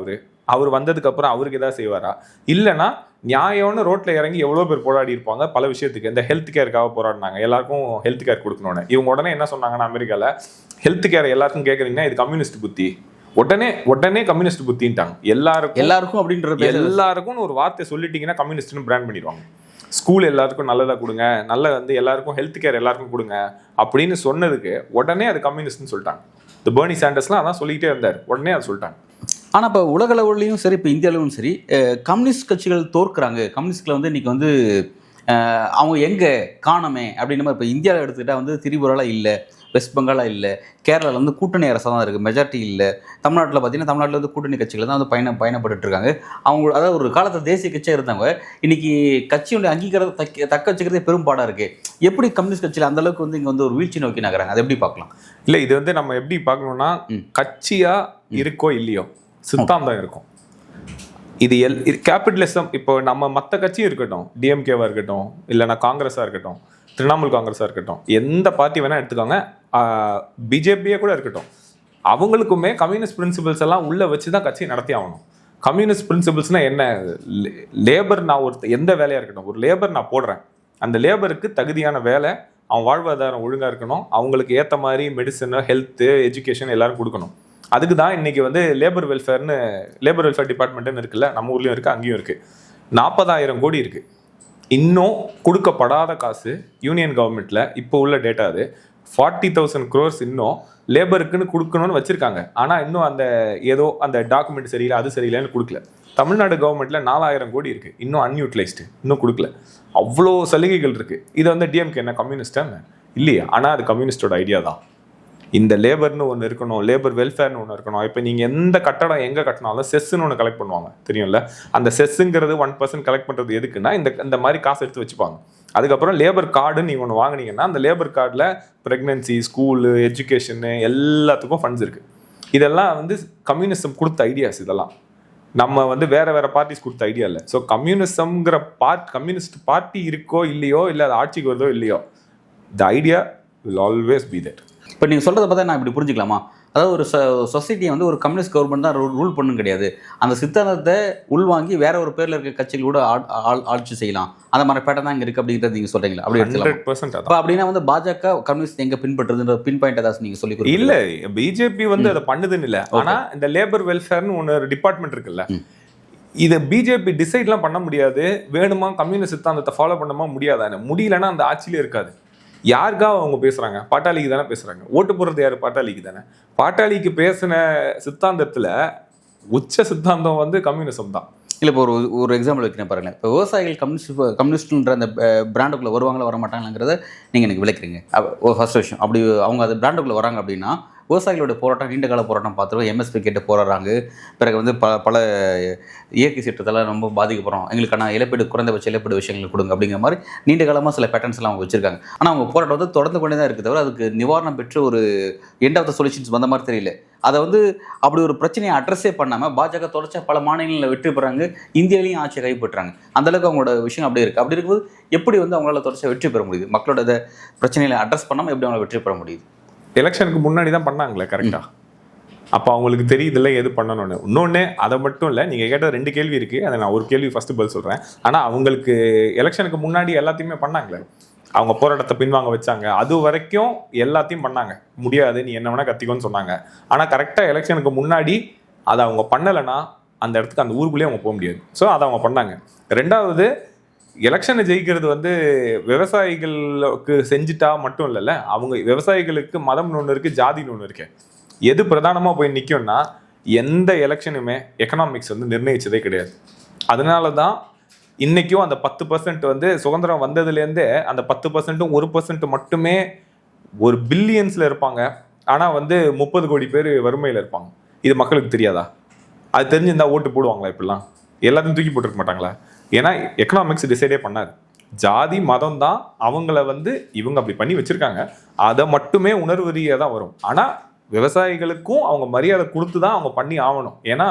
அவர் வந்ததுக்கு அப்புறம் அவருக்கு ஏதாவது செய்வாரா? இல்லைன்னா நியாயம்னு ரோட்ல இறங்கி எவ்வளோ பேர் போராடி இருப்பாங்க பல விஷயத்துக்கு. இந்த ஹெல்த் கேருக்காக போராடினாங்க, எல்லாருக்கும் ஹெல்த் கேர் கொடுக்கணும்னு. இவங்க உடனே என்ன சொன்னாங்கன்னா, அமெரிக்காவில் ஹெல்த் கேர் எல்லாருக்கும் கேட்குறீங்கன்னா இது கம்யூனிஸ்ட் புத்தி, உடனே கம்யூனிஸ்ட் புத்தின்ட்டாங்க. எல்லாருக்கும் அப்படின்ற எல்லாருக்கும் ஒரு வார்த்தை சொல்லிட்டீங்கன்னா கம்யூனிஸ்ட்னு பிராண்ட் பண்ணிடுவாங்க. ஸ்கூல் எல்லாருக்கும் நல்லதாக கொடுங்க, வந்து எல்லாருக்கும் ஹெல்த் கேர் எல்லாருக்கும் கொடுங்க அப்படின்னு சொன்னதுக்கு உடனே அது கம்யூனிஸ்ட்னு சொல்லிட்டாங்க. இந்த பெர்னி சாண்டர்ஸ்லாம் அதான் சொல்லிக்கிட்டே இருந்தார், உடனே அதை சொல்லிட்டாங்க. ஆனால் இப்போ உலக அளவுலையும் சரி, இப்போ இந்தியாவிலும் சரி, கம்யூனிஸ்ட் கட்சிகள் தோற்கிறாங்க. கம்யூனிஸ்டில் வந்து இன்றைக்கி வந்து அவங்க எங்கே காணமே அப்படின்னு மாதிரி. இப்போ இந்தியாவில் எடுத்துக்கிட்டால் வந்து திரிபுராவில் இல்லை, வெஸ்ட் பெங்காலாக இல்லை, கேரளாவில் வந்து கூட்டணி அரசாக தான் இருக்குது, மெஜாரிட்டி இல்லை. தமிழ்நாட்டில் பார்த்தீங்கன்னா தமிழ்நாட்டில் வந்து கூட்டணி கட்சிகள் தான் வந்து பயணப்பட்டு இருக்காங்க. அவங்க அதாவது ஒரு காலத்தில் தேசிய கட்சியாக இருந்தவங்க இன்றைக்கி கட்சியுடைய அங்கீகாரத்தை தக்க வச்சுக்கிறதே பெரும்பாடாக இருக்குது. எப்படி கம்யூனிஸ்ட் கட்சியில் அந்தளவுக்கு வந்து இங்கே வந்து ஒரு வீழ்ச்சி நோக்கி நகராங்க, அதை எப்படி பார்க்கலாம்? இல்லை, இது வந்து நம்ம எப்படி பார்க்கணும்னா, கட்சியாக இருக்கோ இல்லையோ சித்தாந்தம் இருக்கும். இது கேபிட்டலிசம். இப்போ நம்ம மற்ற கட்சியும் இருக்கட்டும், டிஎம்கேவாக இருக்கட்டும், இல்லைனா காங்கிரஸாக இருக்கட்டும், திரிணாமுல் காங்கிரஸாக இருக்கட்டும், எந்த பார்ட்டி வேணால் எடுத்துக்கோங்க, பிஜேபியே கூட இருக்கட்டும், அவங்களுக்குமே கம்யூனிஸ்ட் பிரின்சிபல்ஸ் எல்லாம் உள்ளே வச்சு தான் கட்சி நடத்தி ஆகணும். கம்யூனிஸ்ட் பிரின்சிபல்ஸ்னால் என்ன? லேபர், நான் எந்த வேலையாக இருக்கட்டும், ஒரு லேபர் நான் போடுறேன், அந்த லேபருக்கு தகுதியான வேலை, அவன் வாழ்வாதாரம் ஒழுங்காக இருக்கணும், அவங்களுக்கு ஏற்ற மாதிரி மெடிசன், ஹெல்த்து, எஜுகேஷன் எல்லாரும் கொடுக்கணும். அதுக்கு தான் இன்றைக்கி வந்து லேபர் வெல்ஃபேர் டிபார்ட்மெண்ட்டுன்னு இருக்குல்ல, நம்ம ஊர்லேயும் இருக்குது, அங்கேயும் இருக்குது. 40,000 கோடி இருக்குது. இன்னும் கொடுக்கப்படாத காசு யூனியன் கவர்மெண்ட்டில் இப்போ உள்ள டேட்டா அது 40,000 crores இன்னும் லேபருக்குன்னு கொடுக்கணும்னு வச்சுருக்காங்க. ஆனால் இன்னும் அந்த ஏதோ அந்த டாக்குமெண்ட் சரியில்லை, அது சரியில்லைன்னு கொடுக்கல. தமிழ்நாடு கவர்மெண்ட்ல 4000 கோடி இருக்கு, இன்னும் அன்யூட்டிலைஸ்டு, இன்னும் கொடுக்கல. அவ்வளோ சலுகைகள் இருக்கு. இது வந்து டிஎம்கே என்ன கம்யூனிஸ்டா இல்லையா? ஆனால் அது கம்யூனிஸ்டோட ஐடியா தான். இந்த லேபர்னு ஒன்று இருக்கணும், லேபர் வெல்ஃபேர்னு ஒன்று இருக்கணும். இப்போ நீங்கள் எந்த கட்டடம் எங்கே கட்டினாலும் செஸ்ன்னு ஒன்று கலெக்ட் பண்ணுவாங்க, தெரியும்ல? அந்த செஸ்ஸுங்கிறது 1% கலெக்ட் பண்ணுறது எதுக்குன்னா இந்த மாதிரி காசு எடுத்து வச்சுப்பாங்க. அதுக்கப்புறம் லேபர் கார்டுன்னு நீங்கள் ஒன்று வாங்கினீங்கன்னா அந்த லேபர் கார்டில் ப்ரெக்னென்சி, ஸ்கூலு, எஜுகேஷனு எல்லாத்துக்கும் ஃபண்ட்ஸ் இருக்குது. இதெல்லாம் வந்து கம்யூனிசம் கொடுத்த ஐடியாஸ். இதெல்லாம் நம்ம வந்து வேற பார்ட்டிஸ் கொடுத்த ஐடியா இல்லை. ஸோ கம்யூனிசம்ங்கிற கம்யூனிஸ்ட் பார்ட்டி இருக்கோ இல்லையோ, இல்லை அது ஆட்சிக்கு வருதோ இல்லையோ, the idea will always be there. இப்போ நீங்கள் சொல்கிறத பார்த்தா நான் இப்படி புரிஞ்சுக்கலாமா? அதாவது ஒரு சொசைட்டியை வந்து ஒரு கம்யூனிஸ்ட் கவர்மெண்ட் தான் ரூல் பண்ணும் கிடையாது. அந்த சித்தாந்தத்தை உள்வாங்கி வேற ஒரு பேரில் இருக்க கட்சிகள் கூட ஆட்சி செய்யலாம். அந்த மாதிரி பேட்டர் தான் இங்கே இருக்குது அப்படிங்கிறது நீங்கள் சொல்கிறீங்களா? அப்படி 100%. அப்போ அப்படின்னா வந்து பாஜக கம்யூனிஸ்ட் எங்கே பின்பற்றுறதுன்ற பின் பாயிண்ட் ஏதாச்சும் நீங்கள் சொல்லி இல்லை, பிஜேபி வந்து அதை பண்ணுதுன்னு இல்லை. ஆனால் இந்த லேபர் வெல்ஃபேர்னு ஒன்று டிபார்ட்மெண்ட் இருக்குல்ல, இதை பிஜேபி டிசைட்லாம் பண்ண முடியாது. வேணுமா கம்யூனிஸ்ட் சித்தாந்தத்தை ஃபாலோ பண்ணமா முடியாதானே? முடியலன்னா அந்த ஆட்சியிலே இருக்காது. யாருக்காக அவங்க பேசுறாங்க? பாட்டாளிக்கு தானே பேசுறாங்க. ஓட்டு போடுறது யாரு? பாட்டாளிக்கு தானே. பாட்டாளிக்கு பேசின சித்தாந்தத்துல உச்ச சித்தாந்தம் வந்து கம்யூனிசம் தான். இல்லை, இப்போ ஒரு எக்ஸாம்பிள் வைக்கிறேன் பாருங்களேன். இப்போ விவசாயிகள் கம்யூனிஸ்ட்ன்ற அந்த பிராண்டுக்குள்ளே வருவாங்களா வர மாட்டாங்களாங்கிறத நீங்கள் எனக்கு விளக்குறீங்க. ஃபர்ஸ்ட் விஷயம், அப்படி அவங்க அது பிராண்டுக்குள்ளே வராங்க அப்படின்னா விவசாயிகளோட போராட்டம், நீண்ட கால போராட்டம் பார்த்துருவோம். எம்எஸ்பி கேட்டு போராடுறாங்க. பிறகு வந்து பல இயற்கை சீற்றத்தெல்லாம் ரொம்ப பாதிக்கப்படுறோம், எங்களுக்கான இழப்பீடு, குறைந்தபட்ச இழப்பீடு விஷயங்கள் கொடுங்க அப்படிங்கிற மாதிரி நீண்ட காலமாக சில பேட்டர்ன்ஸ் எல்லாம் அவங்க வச்சிருக்காங்க. ஆனால் அவங்க போராட்டம் வந்து தொடர்ந்து கொண்டே தான் இருக்குது தவிர அதுக்கு நிவாரணம் பெற்று ஒரு எண்ட் ஆஃப் த சொல்யூஷன்ஸ் வந்த மாதிரி தெரியல. அதை வந்து அப்படி ஒரு பிரச்சனையை அட்ரஸே பண்ணாமல் பாஜக தொடர்ச்சியாக பல மாநிலங்களில் வெற்றி பெறாங்க, இந்தியாவிலையும் ஆட்சியை கைப்பற்றாங்க. அந்தளவுக்கு அவங்களோட விஷயம் அப்படியே இருக்குது. அப்படி இருக்கும்போது எப்படி வந்து அவங்களால தொடர்ச்சியாக வெற்றி பெற முடியுது? மக்களோட பிரச்சனைகளை அட்ரஸ் பண்ணாமல் எப்படி அவங்களால வெற்றி பெற முடியுது? எலெக்ஷனுக்கு முன்னாடி தான் பண்ணாங்களே, கரெக்டா? அப்போ அவங்களுக்கு தெரியுதுல்ல எது பண்ணணும்னு. இன்னொன்று, அதை மட்டும் இல்லை, நீங்கள் கேட்ட 2 கேள்வி இருக்குது, அதை நான் ஒரு கேள்வி ஃபஸ்ட்டு பதில் சொல்கிறேன். ஆனால் அவங்களுக்கு எலெக்ஷனுக்கு முன்னாடி எல்லாத்தையுமே பண்ணாங்களே. அவங்க போராட்டத்தை பின்வாங்க வச்சாங்க, அது வரைக்கும் எல்லாத்தையும் பண்ணாங்க. முடியாது, நீ என்ன வேணா கத்திக்கோன்னு சொன்னாங்க. ஆனால் கரெக்டாக எலெக்ஷனுக்கு முன்னாடி அதை அவங்க பண்ணலைன்னா அந்த இடத்துக்கு, அந்த ஊருக்குள்ளேயே அவங்க போக முடியாது. ஸோ அதை அவங்க பண்ணாங்க. 2வது, எலெக்ஷனை ஜெயிக்கிறது வந்து விவசாயிகளுக்கு செஞ்சுட்டா மட்டும் இல்லைல்ல, அவங்க விவசாயிகளுக்கு மதம்னு ஒன்று இருக்குது, ஜாதின்னு ஒன்று இருக்கு. எது பிரதானமாக போய் நிற்கும்னா, எந்த எலெக்ஷனுமே எக்கனாமிக்ஸ் வந்து நிர்ணயிச்சதே கிடையாது. அதனால தான் இன்றைக்கும் அந்த 10% வந்து சுதந்திரம் வந்ததுலேருந்தே அந்த 10%ம் 1% மட்டுமே ஒரு பில்லியன்ஸில் இருப்பாங்க. ஆனால் வந்து 30 கோடி பேர் வறுமையில் இருப்பாங்க. இது மக்களுக்கு தெரியாதா? அது தெரிஞ்சிருந்தா ஓட்டு போடுவாங்களா? இப்படிலாம் எல்லாத்தையும் தூக்கி போட்டுருக்க மாட்டாங்களா? ஏன்னா எக்கனாமிக்ஸ் டிசைடே பண்ணாது. ஜாதி மதம் தான் அவங்கள வந்து இவங்க அப்படி பண்ணி வச்சிருக்காங்க. அதை மட்டுமே உணர்வு ரீதியாக தான் வரும். ஆனால் விவசாயிகளுக்கும் அவங்க மரியாதை கொடுத்து தான் அவங்க பண்ணி ஆகணும். ஏன்னா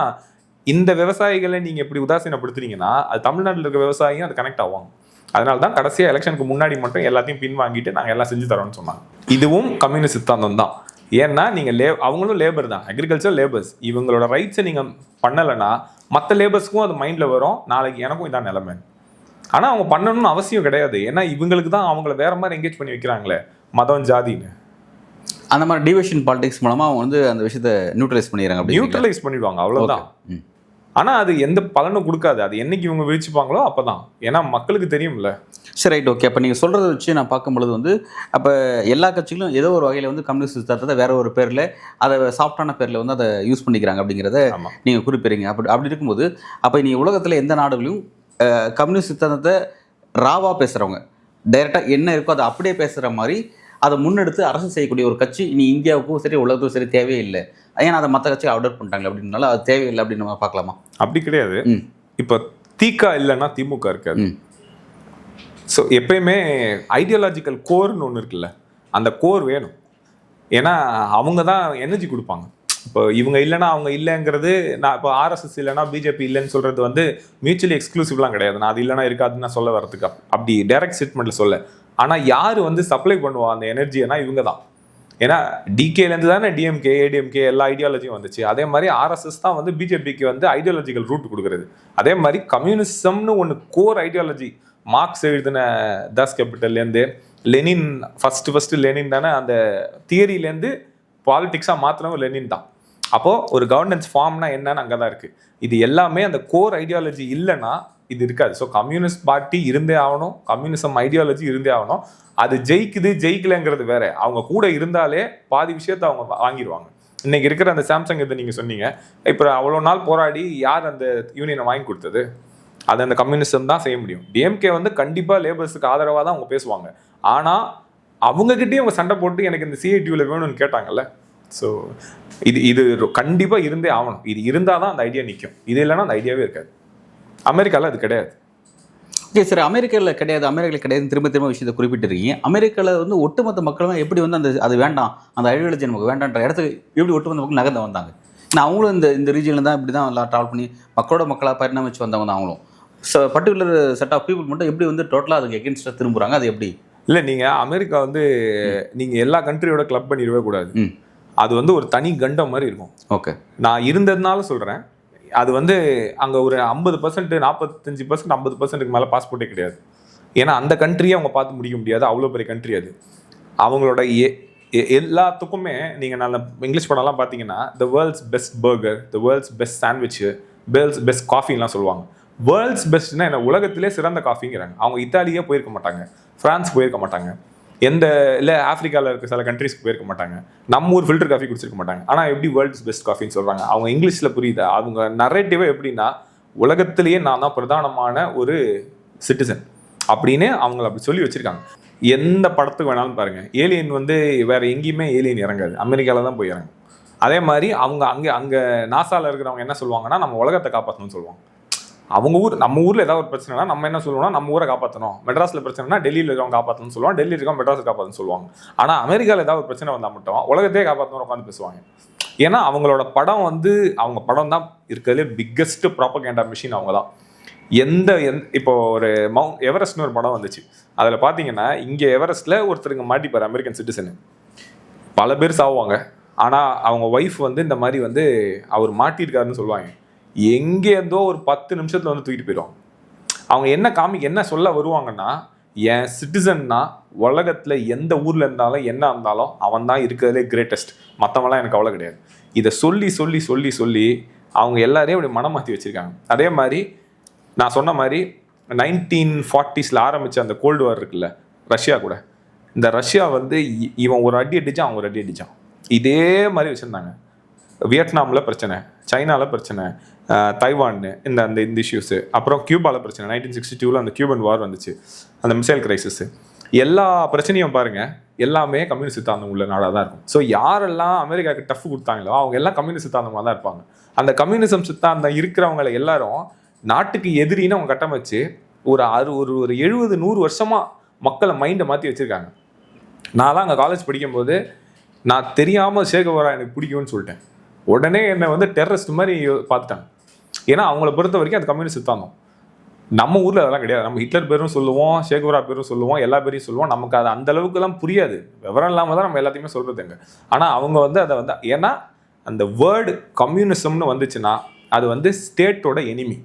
இந்த விவசாயிகளை நீங்கள் இப்படி உதாசீனப்படுத்துறீங்கன்னா அது தமிழ்நாட்டில் இருக்க விவசாயியும் அது கனெக்ட் ஆவாங்க. அதனால தான் கடைசியாக எலெக்ஷனுக்கு முன்னாடி மட்டும் எல்லாத்தையும் பின் வாங்கிட்டு நாங்கள் எல்லாம் செஞ்சு தரோம்னு சொன்னாங்க. இதுவும் கம்யூனிஸ்ட் சித்தாந்தம் தான். ஏன்னா நீங்கள் அவங்களும் லேபர் தான், அக்ரிகல்ச்சர் லேபர்ஸ். இவங்களோட ரைட்ஸை நீங்கள் பண்ணலைன்னா மற்ற லேபர்ஸ்க்கும் அது மைண்டில் வரும், நாளைக்கு எனக்கும் இதான் நிலைமை. ஆனால் அவங்க பண்ணணும்னு அவசியம் கிடையாது. ஏன்னா இவங்களுக்கு தான் அவங்கள வேற மாதிரி என்கேஜ் பண்ணி வைக்கிறாங்களே, மதம் ஜாதின்னு. அந்த மாதிரி டிவிஷன் பாலிடிக்ஸ் மூலமாக அவங்க வந்து அந்த விஷயத்தை நியூட்ரலைஸ் பண்ணிடுறாங்க. நியூட்ரலைஸ் பண்ணிடுவாங்க, அவ்வளோதான். ஆனால் அது எந்த பலனும் கொடுக்காது. அது என்னைக்கு இவங்க விழிச்சுப்பாங்களோ அப்போ தான். ஏன்னா மக்களுக்கு தெரியும்ல. சரி, ரைட், ஓகே. அப்போ நீங்கள் சொல்கிறத வச்சு நான் பார்க்கும்பொழுது வந்து அப்போ எல்லா கட்சிகளும் ஏதோ ஒரு வகையில் வந்து கம்யூனிஸ்ட் சித்தாந்தத்தை வேற ஒரு பேரில், அதை சாஃப்டான பேரில் வந்து அதை யூஸ் பண்ணிக்கிறாங்க அப்படிங்கிறத நீங்கள் குறிப்பிடுறீங்க. அப்படி இருக்கும்போது அப்போ நீங்கள் உலகத்தில் எந்த நாடுகளையும் கம்யூனிஸ்ட் சித்தாந்தத்தை ராவாக பேசுகிறவங்க, டைரெக்டாக என்ன இருக்கோ அதை அப்படியே பேசுகிற மாதிரி அதை முன்னெடுத்து அரசு செய்யக்கூடிய ஒரு கட்சி இனி இந்தியாவுக்கும் சரி உலகத்துக்கும் சரி தேவையே இல்லை. ஏன்னா அதை மற்ற கட்சியை அடாப்ட் பண்ணிட்டாங்க அப்படின்னால அது தேவையில்லை அப்படின்னு நம்ம பார்க்கலாமா? அப்படி கிடையாது. இப்போ திக இல்லைன்னா திமுக இருக்காது. ஸோ எப்பயுமே ஐடியாலஜிக்கல் கோர்னு ஒன்று இருக்குல்ல, அந்த கோர் வேணும். ஏன்னா அவங்க தான் எனர்ஜி கொடுப்பாங்க. இப்போ இவங்க இல்லைன்னா அவங்க இல்லைங்கிறது, நான் இப்போ ஆர்எஸ்எஸ் இல்லைன்னா பிஜேபி இல்லைன்னு சொல்கிறது வந்து மியூச்சுவலி எக்ஸ்க்ளூசிவ்லாம் கிடையாது. நான் அது இல்லைனா இருக்காதுன்னு நான் சொல்ல வரதுக்கு அப்படி டைரக்ட் ஸ்டேட்மெண்ட்டில் சொல்ல. ஆனால் யார் வந்து சப்ளை பண்ணுவா அந்த எனர்ஜினா இவங்க தான். ஏன்னா டிகேலேருந்து தானே டிஎம்கே, ஏடிஎம்கே எல்லா ஐடியாலஜியும் வந்துச்சு. அதே மாதிரி ஆர்எஸ்எஸ் தான் வந்து பிஜேபிக்கு வந்து ஐடியாலஜிக்கல் ரூட் கொடுக்குறது. அதே மாதிரி கம்யூனிசம்னு ஒன்று கோர் ஐடியாலஜி, மார்க்ஸ் எழுதின தாஸ் கேபிட்டல்லேருந்து லெனின், ஃபஸ்ட்டு லெனின் தானே அந்த தியரியிலேருந்து பாலிடிக்ஸாக மாற்றினவங்க லெனின் தான். அப்போது ஒரு கவர்னன்ஸ் ஃபார்ம்னா என்னன்னு அங்கே தான் இருக்குது. இது எல்லாமே அந்த கோர் ஐடியாலஜி இல்லைன்னா இது இருக்காது. ஸோ கம்யூனிஸ்ட் பார்ட்டி இருந்தே ஆகணும், கம்யூனிசம் ஐடியாலஜி இருந்தே ஆகணும். அது ஜெயிக்குது ஜெயிக்கலைங்கிறது வேற. அவங்க கூட இருந்தாலே பாதி விஷயத்தை அவங்க வாங்கிடுவாங்க. இன்னைக்கு இருக்கிற அந்த சாம்சங் இதை நீங்கள் சொன்னீங்க, இப்போ அவ்வளோ நாள் போராடி யார் அந்த யூனியனை வாங்கி கொடுத்தது? அதை அந்த கம்யூனிசம் தான் செய்ய முடியும். டிஎம்கே வந்து கண்டிப்பாக லேபர்ஸுக்கு ஆதரவாக தான் அவங்க பேசுவாங்க. ஆனால் அவங்ககிட்டயும் அவங்க சண்டை போட்டு எனக்கு இந்த சிஐடியூவில் வேணும்னு கேட்டாங்கல்ல. ஸோ இது கண்டிப்பாக இருந்தே ஆகணும். இது இருந்தால் தான் அந்த ஐடியா நிற்கும். இது இல்லைன்னா அந்த ஐடியாவே இருக்காது. அமெரிக்காவில் அது கிடையாது. ஓகே சார், அமெரிக்காவில் கிடையாது, அமெரிக்காவில் கிடையாது, திரும்ப திரும்ப விஷயத்தை குறிப்பிட்டிருக்கீங்க. அமெரிக்காவில் வந்து ஒட்டுமொத்த மக்களும் எப்படி வந்து அந்த அது வேண்டாம், அந்த ஐடியாலஜி நமக்கு வேண்டான்ற இடத்துக்கு எப்படி ஒட்டுமொத்த மக்கள் நகர்ந்து வந்தாங்க? நான் அவங்களும் இந்த ரீஜனில் தான் இப்படி தான் எல்லாம் ட்ராவல் பண்ணி மக்களோட மக்களாக பரிணாமிச்சு வந்தவங்க தான் அவங்களும். பர்டிகுலர் செட் ஆஃப் பீப்புள் மட்டும் எப்படி வந்து டோட்டலாக அதுக்கு எகென்ஸ்டாக திரும்புகிறாங்க? அது எப்படி? இல்லை, நீங்கள் அமெரிக்கா வந்து நீங்கள் எல்லா கண்ட்ரியோட கிளப் பண்ணிடவே கூடாது. அது வந்து ஒரு தனி கண்டம் மாதிரி இருக்கும். ஓகே, நான் இருந்ததுனால சொல்கிறேன். அது வந்து அங்கே ஒரு 50%, 45%, 50%க்கு மேலே பாஸ்போர்ட்டே கிடையாது. ஏன்னா அந்த கண்ட்ரியை அவங்க பார்த்து முடிக்க முடியாது. அவ்வளோ பெரிய கண்ட்ரி அது. அவங்களோட எல்லாத்துக்குமே நீங்கள் நல்ல இங்கிலீஷ் படம்லாம் பார்த்தீங்கன்னா the world's best burger, the world's best sandwich, world's best காஃபின்லாம் சொல்லுவாங்க. வேர்ல்ட்ஸ் பெஸ்ட்னா என்ன? உலகத்திலே சிறந்த காஃபிங்கிறாங்க. அவங்க இத்தாலியே போயிருக்க மாட்டாங்க, ஃப்ரான்ஸ் போயிருக்க மாட்டாங்க, இல்லை ஆஃப்ரிக்காவில் இருக்க சில கண்ட்ரிஸ்க்கு போயிருக்க மாட்டாங்க, நம்ம ஊர் ஃபில்டர் காஃபி குடிச்சிருக்க மாட்டாங்க. ஆனால் எப்படி வேர்ல்ட்ஸ் பெஸ்ட் காஃபின்னு சொல்கிறாங்க? அவங்க இங்கிலீஷில் புரியுதா? அவங்க நரேட்டிவே எப்படின்னா உலகத்திலேயே நான் தான் பிரதானமான ஒரு சிட்டிசன் அப்படின்னு அவங்கள அப்படி சொல்லி வச்சுருக்காங்க. எந்த படத்துக்கு வேணாலும் பாருங்கள், ஏலியன் வந்து வேறு எங்கேயுமே ஏலியன் இறங்காது, அமெரிக்காவில் தான் போய் இறங்கும். அதே மாதிரி அவங்க அங்கே நாசாவில் இருக்கிறவங்க என்ன சொல்லுவாங்கன்னா நம்ம உலகத்தை காப்பாற்றணும்னு சொல்லுவாங்க. அவங்க ஊர், நம்ம ஊரில் ஏதாவது ஒரு பிரச்சனைனா நம்ம என்ன சொல்லுவோம்னா நம்ம ஊரை காப்பாற்றணும். மெட்ராஸில் பிரச்சனைனா டெல்லியில் இருக்கவங்க காப்பாற்றணும்னு சொல்லுவாங்க, டெல்லியில் இருக்கவங்க மெட்ராஸை காப்பாற்றணும்னு சொல்லுவாங்க. ஆனால் அமெரிக்காவில் ஏதாவது ஒரு பிரச்சனை வந்தால் மட்டும் உலகத்தையே காப்பாற்றணும்னு உட்காந்து பேசுவாங்க. ஏன்னா அவங்களோட படம் வந்து அவங்க படம் தான் இருக்கிறதுலே பிக்கஸ்ட் ப்ராப்பகேண்டா மிஷின் அவங்க தான். இப்போ ஒரு எவரெஸ்ட்னு ஒரு படம் வந்துச்சு. அதில் பார்த்தீங்கன்னா இங்கே எவரெஸ்ட்டில் ஒருத்தருங்க மாட்டிப்பார், அமெரிக்கன் சிட்டிசனு. பல பேர் சாவுவாங்க. ஆனால் அவங்க ஒய்ஃப் வந்து இந்த மாதிரி வந்து அவர் மாட்டியிருக்காருன்னு சொல்லுவாங்க. எங்கேருந்தோ ஒரு 10 நிமிஷத்தில் வந்து தூக்கிட்டு போயிடுவாங்க. அவங்க என்ன சொல்ல வருவாங்கன்னா, என் சிட்டிசன்னா உலகத்தில் எந்த ஊரில் இருந்தாலும் என்ன இருந்தாலும் அவன் தான் இருக்கிறதுலே கிரேட்டஸ்ட், மற்றவங்களாம் எனக்கு அவ்வளோ கிடையாது. இதை சொல்லி சொல்லி சொல்லி சொல்லி அவங்க எல்லாரையும் அப்படி மனம் மாற்றி வச்சுருக்காங்க. அதே மாதிரி நான் சொன்ன மாதிரி 1940s ஆரம்பித்த அந்த கோல்டு வார் இருக்குல்ல, ரஷ்யா கூட, இந்த ரஷ்யா வந்து இவன் ஒரு அடி அடித்தான், அவங்க ஒரு அடி அடித்தான், இதே மாதிரி வச்சுருந்தாங்க. வியட்நாமில் பிரச்சனை, சைனாவில் பிரச்சனை, தைவான் இந்த இஷ்யூஸு, அப்புறம் கியூபாவில் பிரச்சனை. 1962 அந்த கியூபன் வார் வந்துச்சு, அந்த மிசைல் கிரைசிஸு. எல்லா பிரச்சனையும் பாருங்கள், எல்லாமே கம்யூனிஸ்ட் சித்தாந்தம் உள்ள நாடாக தான் இருக்கும். ஸோ யாரெல்லாம் அமெரிக்காவுக்கு டஃப் கொடுத்தாங்களோ அவங்க எல்லாம் கம்யூனிஸ்ட் சித்தாந்தமாக தான் இருப்பாங்க. அந்த கம்யூனிசம் சித்தாந்தம் இருக்கிறவங்களை எல்லாரும் நாட்டுக்கு எதிரின்னு அவங்க கட்டமைச்சு ஒரு 70-100 வருஷமாக மக்களை மைண்டை மாற்றி வச்சுருக்காங்க. நான் தான் அங்கே காலேஜ் படிக்கும்போது நான் தெரியாமல் சேகவரா எனக்கு பிடிக்கும்னு சொல்லிட்டேன். உடனே என்னை வந்து டெரரிஸ்ட் மாதிரி பார்த்துட்டாங்க. ஏன்னா அவங்கள பொறுத்த வரைக்கும் அது கம்யூனிஸ்ட் சித்தாந்தம். நம்ம ஊரில் அதெல்லாம் கிடையாது. நம்ம ஹிட்லர் பேரும் சொல்லுவோம், சேகுவரா பேரும் சொல்லுவோம், எல்லா பேரையும் சொல்லுவோம். நமக்கு அது அந்த அளவுக்குலாம் புரியாது, விவரம் இல்லாமல் தான் நம்ம எல்லாத்தையுமே சொல்கிறதுங்க. ஆனால் அவங்க வந்து அதை வந்து, ஏன்னா அந்த வேர்டு கம்யூனிசம்னு வந்துச்சுன்னா அது வந்து ஸ்டேட்டோட எனிமி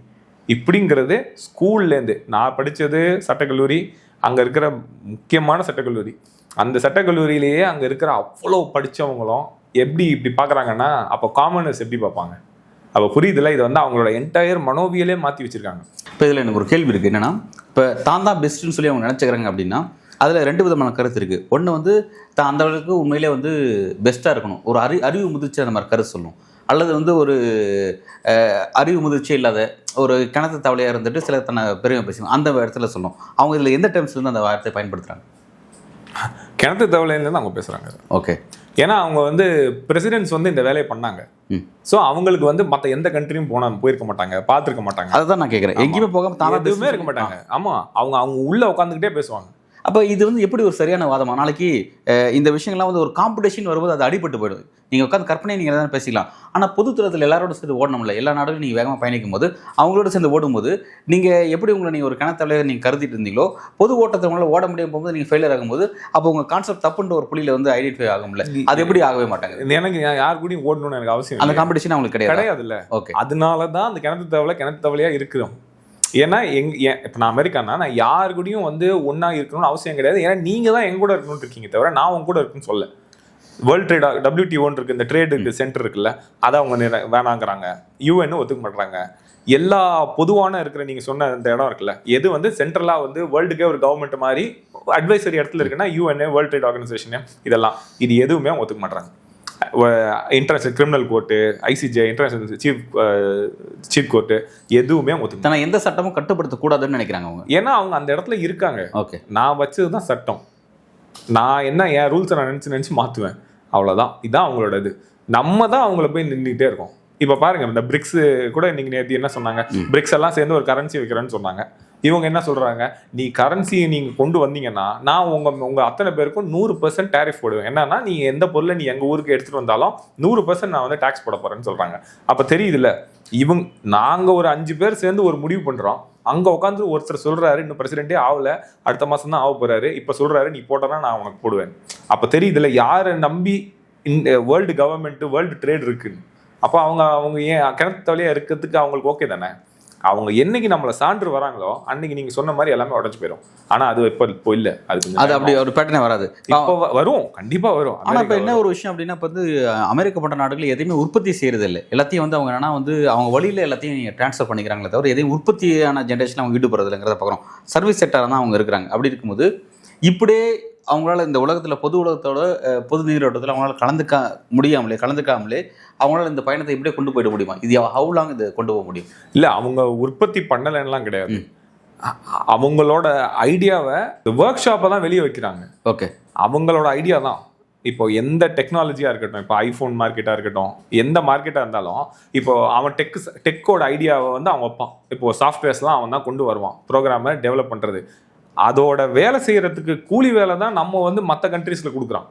இப்படிங்கிறது. ஸ்கூல்லேருந்து நான் படித்தது சட்டக்கல்லூரி, அங்கே இருக்கிற முக்கியமான சட்டக்கல்லூரி. அந்த சட்டக்கல்லூரியிலேயே அங்கே இருக்கிற அவ்வளோ படித்தவங்களும் எப்படி இப்படி பார்க்குறாங்கன்னா, அப்போ காமனர்ஸ் எப்படி பார்ப்பாங்க? அப்போ புரியுதுல, இது வந்து அவங்களோட என்டையர் மனோவியலே மாற்றி வச்சுருக்காங்க. இப்போ இதில் எனக்கு ஒரு கேள்வி இருக்குது. என்னென்னா, இப்போ தான் பெஸ்ட்டுன்னு சொல்லி அவங்க நினச்சிக்கிறாங்க அப்படின்னா அதில் 2 விதமான கருத்து இருக்குது. ஒன்று வந்து தான் அந்த அளவுக்கு உண்மையிலே வந்து பெஸ்ட்டாக இருக்கணும், ஒரு அறிவு முதிர்ச்சி அந்த மாதிரி கருத்து சொல்லணும். அல்லது வந்து ஒரு அறிவு முதிர்ச்சி இல்லாத ஒரு கிணத்து தவளையாக இருந்துட்டு சில தன்னை பெருமை பேசணும், அந்த இடத்துல சொல்லணும். அவங்க இதில் எந்த டேர்ம்ஸ்லேருந்து அந்த வார்த்தையை பயன்படுத்துகிறாங்க? கிணத்து தவளையிலேருந்து அவங்க பேசுகிறாங்க. ஓகே, ஏன்னா அவங்க வந்து பிரசிடென்ட்ஸ் வந்து இந்த வேலையை பண்ணாங்க. ஸோ அவங்களுக்கு வந்து மற்ற எந்த கண்ட்ரியும் போயிருக்க மாட்டாங்க, பார்த்துருக்க மாட்டாங்க. அதுதான் நான் கேட்குறேன். எங்கேயுமே போகாமல் தான் எதுவுமே இருக்க மாட்டாங்க. ஆமாம், அவங்க உள்ளே உட்காந்துக்கிட்டே பேசுவாங்க. அப்போ இது வந்து எப்படி ஒரு சரியான வாதமா? நாளைக்கு இந்த விஷயங்கள்லாம் வந்து ஒரு காம்படிஷன் வரும்போது அது அடிபட்டு போயிடும். நீங்கள் உட்காந்து கற்பனை நீங்கள் தான் பேசிக்கலாம். ஆனால் பொதுத்துறத்தில் எல்லாரோட சேர்ந்து ஓடணும்ல, எல்லா நாடுகளும் நீங்கள் வேகமாக பயணிக்கும் போது அவங்களோட சேர்ந்து ஓடும்போது நீங்கள் எப்படி உங்களை நீங்கள் ஒரு கணத்தலையை நீங்கள் கருதிட்டு இருந்தீங்களோ, பொது ஓட்டத்தை உங்களால் ஓட முடியும் போகும்போது நீங்கள் ஃபெயிலியர் ஆகும்போது அப்போ உங்கள் கான்செப்ட் தப்புன்ற ஒரு புள்ளியில் வந்து ஐடென்டிஃபை ஆகும்ல, அது எப்படி ஆகவே மாட்டாங்க? எனக்கு யார் கூடயும் ஓடணும்னு எனக்கு அவசியம், அந்த காம்படிஷன் அவங்களுக்கு கிடையாதுல்ல. ஓகே, அதனால தான் அந்த கிணத்து தவளையாக இருக்கிறோம். ஏன்னா இப்போ நான் அமெரிக்கானா நான் யாரு கூடயும் வந்து ஒன்றா இருக்கணும்னு அவசியம் கிடையாது. ஏன்னா நீங்கள் தான் எங்க கூட இருக்கணும்னு இருக்கீங்க தவிர நான் உங்க கூட இருக்குன்னு சொல்ல. வேர்ல்டு ட்ரேட் WTO இருக்கு, இந்த ட்ரேடு சென்டர் இருக்குல்ல, அதை அவங்க வேணாங்கிறாங்க, UN ஒத்துக்க மாட்டாங்க. எல்லா பொதுவான இருக்கிற நீங்கள் சொன்ன இந்த இடம் இருக்குல்ல, எது வந்து சென்ட்ரலாக வந்து வேர்ல்டுக்கே ஒரு கவர்மெண்ட் மாதிரி அட்வைசரி இடத்துல இருக்குன்னா UN, வேர்ல்டு ட்ரேட் ஆர்கனைசேஷன், இதெல்லாம் இது எதுவுமே அவங்க ஒத்துக்க மாட்டாங்க. International criminal court, ICJ, international chief court எதுவுமே அவங்க ஒத்துக்க தன எந்த சட்டமும் கட்டுப்படுத்தக்கூடாதுன்னு நினைக்கிறாங்க அவங்க. ஏன்னா அவங்க அந்த இடத்துல இருக்காங்க. ஓகே, நான் வச்சது தான் சட்டம், நான் என்ன என் ரூல்ஸை நான் நினச்சி மாற்றுவேன், அவ்வளோதான். இதுதான் அவங்களோட இது. நம்ம தான் அவங்கள போய் நின்றுக்கிட்டே இருக்கோம். இப்போ பாருங்க, இந்த பிரிக்ஸ் கூட இன்னைக்கு நேற்று என்ன சொன்னாங்க, பிரிக்ஸ் எல்லாம் சேர்ந்து ஒரு கரன்சி வைக்கிறேன்னு சொன்னாங்க. இவங்க என்ன சொல்றாங்க, நீ கரன்சியை நீங்க கொண்டு வந்தீங்கன்னா நான் உங்க அத்தனை பேருக்கும் 100% டேரிஃப் போடுவேன். என்னன்னா நீ எந்த பொருளை நீ எங்க ஊருக்கு எடுத்துட்டு வந்தாலும் 100% நான் வந்து டாக்ஸ் போட போறேன்னு சொல்றாங்க. அப்ப தெரியுதுல்ல, நாங்க ஒரு 5 பேர் சேர்ந்து ஒரு முடிவு பண்றோம். அங்க உட்காந்து ஒருத்தர் சொல்றாரு, இன்னும் பிரசிடென்டே ஆகல, அடுத்த மாசம் தான் ஆக போறாரு, இப்ப சொல்றாரு நீ போட்டனா நான் உனக்கு போடுவேன். அப்ப தெரியுதுல்ல யாரை நம்பி இந்த வேர்ல்டு கவர்மெண்ட் வேர்ல்டு ட்ரேட் இருக்குன்னு. அப்போ அவங்க ஏன் கிணத்து தலையா இருக்கிறதுக்கு அவங்களுக்கு ஓகே தானே. அவங்க என்னைக்கு நம்மளை சான்று வராங்களோ அன்னைக்கு நீங்க சொன்ன மாதிரி எல்லாமே உடஞ்சு போயிடும். ஆனா அது இப்போ இல்ல, அது அப்படி ஒரு பேட்டர்னே வராது. இப்போ வரும், கண்டிப்பா வரும். ஆனா இப்போ என்ன ஒரு விஷயம் அப்படின்னா, இப்போ வந்து அமெரிக்க போன்ற நாடுகள் எதையுமே உற்பத்தி செய்யறது இல்லை. எல்லாத்தையும் வந்து அவங்க என்னன்னா வந்து அவங்க வழியில எல்லாத்தையும் டிரான்ஸ்ஃபர் பண்ணிக்கிறாங்களே தவிர எதையும் உற்பத்தியான ஜென்ரேஷன் அவங்க ஈடுபடுறது இல்லைங்கிறத பார்க்குறோம். சர்வீஸ் செக்டர் தான் அவங்க இருக்கிறாங்க. அப்படி இருக்கும்போது இப்படியே அவங்களால இந்த உலகத்தில் பொது உலகத்தோட பொது நீரோட்டத்தில் அவங்களால கலந்துக்காமலே அவங்களால இந்த பயணத்தை இப்படியே கொண்டு போயிட முடியுமா? இது ஹவு லாங் இது கொண்டு போக முடியும்? இல்லை, அவங்க உற்பத்தி பண்ணலைன்னெலாம் கிடையாது. அவங்களோட ஐடியாவை ஒர்க் ஷாப்பை தான் வெளியே வைக்கிறாங்க. ஓகே, அவங்களோட ஐடியா தான். இப்போ எந்த டெக்னாலஜியாக இருக்கட்டும், இப்போ ஐஃபோன் மார்க்கெட்டாக இருக்கட்டும், எந்த மார்க்கெட்டாக இருந்தாலும் இப்போ அவன் டெக்கோட ஐடியாவை வந்து அவன் வைப்பான். இப்போ சாஃப்ட்வேர்ஸ்லாம் அவன் தான் கொண்டு வருவான், ப்ரோக்ராமை டெவலப் பண்ணுறது. அதோட வேலை செய்யறதுக்கு கூலி வேலை தான் நம்ம வந்து மற்ற கண்ட்ரீஸ்ல கொடுக்குறான்.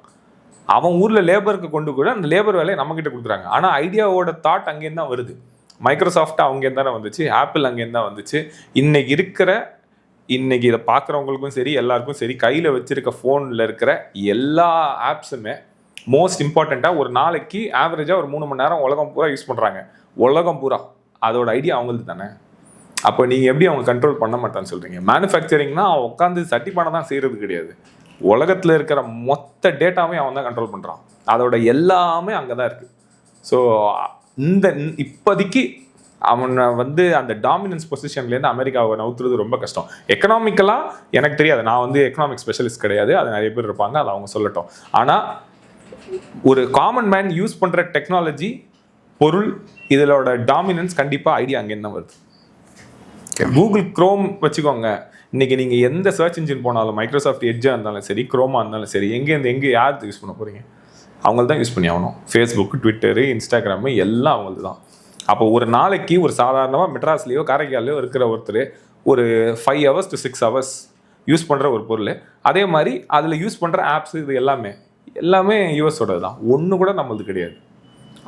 அவன் ஊர்ல லேபருக்கு கொண்டு கூட அந்த லேபர் வேலையை நம்ம கிட்ட கொடுக்குறாங்க. ஆனா ஐடியாவோட தாட் அங்கேருந்து தான் வருது. மைக்ரோசாஃப்ட் அங்கேருந்து தானே வந்துச்சு, ஆப்பிள் அங்கேருந்து தான் வந்துச்சு. இன்னைக்கு இதை பார்க்குறவங்களுக்கும் சரி, எல்லாருக்கும் சரி, கையில் வச்சிருக்க ஃபோனில் இருக்கிற எல்லா ஆப்ஸுமே மோஸ்ட் இம்பார்ட்டண்ட்டாக ஒரு நாளைக்கு ஆவரேஜாக ஒரு 3 மணி நேரம் உலகம் பூரா யூஸ் பண்ணுறாங்க. உலகம் பூரா அதோட ஐடியா அவங்களுக்கு தானே. அப்போ நீங்கள் எப்படி அவங்க கண்ட்ரோல் பண்ண மாட்டான்னு சொல்கிறீங்க? மேனுஃபேக்சரிங்னா அவன் உட்காந்து சட்டி பண்ண தான் செய்கிறது கிடையாது. உலகத்தில் இருக்கிற மொத்த டேட்டாவே அவன் தான் கண்ட்ரோல் பண்ணுறான். அதோட எல்லாமே அங்கே தான் இருக்குது. ஸோ இப்போதைக்கு அவனை வந்து அந்த டாமினன்ஸ் பொசிஷன்லேருந்து அமெரிக்காவை நவுத்துறது ரொம்ப கஷ்டம். எக்கனாமிக்கலாக எனக்கு தெரியாது, நான் வந்து எக்கனாமிக் ஸ்பெஷலிஸ்ட் கிடையாது, அது நிறைய பேர் இருப்பாங்க, அதை அவங்க சொல்லட்டும். ஆனால் ஒரு காமன் மேன் யூஸ் பண்ணுற டெக்னாலஜி, பொருள், இதோட டாமினன்ஸ் கண்டிப்பாக ஐடியா அங்கேருந்து தான் வருது. கூகுள் குரோம் வச்சுக்கோங்க, இன்னைக்கு நீங்கள் எந்த சர்ச் இன்ஜின் போனாலும், மைக்ரோசாஃப்ட் எட்ஜாக இருந்தாலும் சரி, குரோமா இருந்தாலும் சரி, எங்கே யார் யூஸ் பண்ண போகிறீங்க? அவங்கள தான் யூஸ் பண்ணி ஆகணும். ஃபேஸ்புக், ட்விட்டரு, இன்ஸ்டாகிராமு எல்லாம் அவங்களுக்கு தான். அப்போ ஒரு நாளைக்கு ஒரு சாதாரணமாக மெட்ராஸ்லேயோ காரைக்காலையோ இருக்கிற ஒருத்தர் ஒரு 5 hours to 6 hours யூஸ் பண்ணுற ஒரு பொருள், அதே மாதிரி அதில் யூஸ் பண்ணுற ஆப்ஸ், இது எல்லாமே யூஎஸோடது தான். ஒன்று கூட நம்மளது கிடையாது.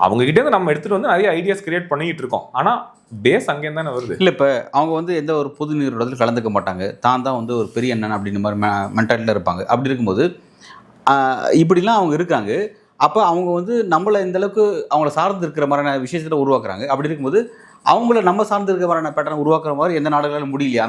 அவங்ககிட்ட நம்ம எடுத்துகிட்டு வந்து நிறைய ஐடியாஸ் கிரியேட் பண்ணிக்கிட்டு இருக்கோம். ஆனால் பேஸ் அங்கேருந்து தானே வருது. இல்லை, இப்போ அவங்க வந்து எந்த ஒரு பொது நீரோட்டத்தில் கலந்துக்க மாட்டாங்க, தான் வந்து ஒரு பெரிய அண்ணன் அப்படின்ற மாதிரி மென்டாலிட்டியில் இருப்பாங்க. அப்படி இருக்கும்போது இப்படிலாம் அவங்க இருக்காங்க. அப்போ அவங்க வந்து நம்மளை இந்தளவுக்கு அவங்கள சார்ந்து இருக்கிற மாதிரியான விஷயத்தில் உருவாக்குறாங்க. அப்படி இருக்கும்போது அவங்கள நம்ம சார்ந்து இருக்கிற மாதிரியான பேட்டர்ன் உருவாக்குற மாதிரி எந்த நாடுகளாலும் முடியலையா?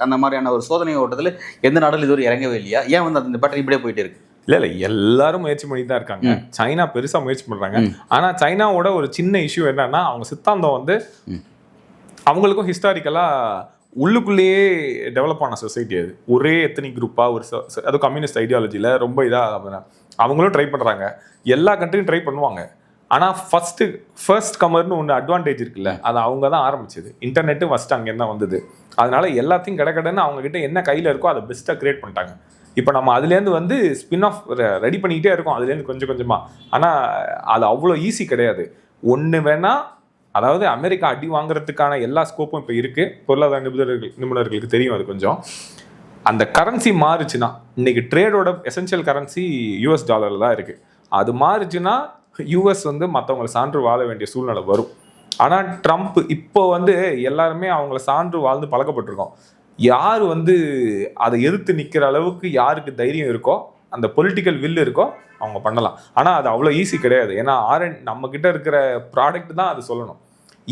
அந்த மாதிரியான ஒரு சோதனை ஓட்டத்தில் எந்த நாடுகள் இதுவரை இறங்கவே இல்லையா? ஏன் வந்து அந்த பேட்டர்ன் இப்படியே போயிட்டு இருக்கு? இல்லை, எல்லாரும் முயற்சி பண்ணி தான் இருக்காங்க. சைனா பெருசாக முயற்சி பண்ணுறாங்க. ஆனால் சைனாவோட ஒரு சின்ன இஷ்யூ என்னன்னா, அவங்க சித்தாந்தம் வந்து அவங்களுக்கும் ஹிஸ்டாரிக்கலாக உள்ளுக்குள்ளேயே டெவலப் ஆன சொசைட்டி. அது ஒரே எத்தனிக் குரூப்பாக அது கம்யூனிஸ்ட் ஐடியாலஜியில் ரொம்ப இதாக அவங்களும் ட்ரை பண்ணுறாங்க. எல்லா கண்ட்ரியும் ட்ரை பண்ணுவாங்க. ஆனால் ஃபர்ஸ்ட் கமர்னு ஒன்று அட்வான்டேஜ் இருக்குல்ல, அது அவங்க தான் ஆரம்பிச்சது. இன்டர்நெட்டு ஃபஸ்ட்டு அங்கேருந்து தான் வந்தது. அதனால எல்லாத்தையும் கடன்னு அவங்ககிட்ட என்ன கையில் இருக்கோ அதை பெஸ்ட்டாக கிரியேட் பண்ணிட்டாங்க. இப்போ நம்ம அதுலேருந்து வந்து ஸ்பின் ஆஃப் ரெடி பண்ணிக்கிட்டே இருக்கோம், அதுலேருந்து கொஞ்சமாக. ஆனால் அது அவ்வளோ ஈஸி கிடையாது. ஒன்று வேணால், அதாவது அமெரிக்கா அடி வாங்குறதுக்கான எல்லா ஸ்கோப்பும் இப்போ இருக்குது. பொருளாதார நிபுணர்களுக்கு தெரியும் அது. கொஞ்சம் அந்த கரன்சி மாறுச்சுன்னா, இன்னைக்கு ட்ரேடோட எசென்ஷியல் கரன்சி US டாலரில் தான் இருக்குது. அது மாறுச்சுன்னா US வந்து மற்றவங்களை சான்று வாழ வேண்டிய சூழ்நிலை வரும். ஆனால் ட்ரம்ப் இப்போ வந்து எல்லாருமே அவங்கள சான்று வாழ்ந்து பழக்கப்பட்டிருக்கோம். யார் வந்து அதை எதிர்த்து நிற்கிற அளவுக்கு யாருக்கு தைரியம் இருக்கோ, அந்த பொலிட்டிக்கல் வில் இருக்கோ, அவங்க பண்ணலாம். ஆனால் அது அவ்வளோ ஈஸி கிடையாது. ஏன்னா நம்மக்கிட்ட இருக்கிற ப்ராடக்ட் தான் அது சொல்லணும்.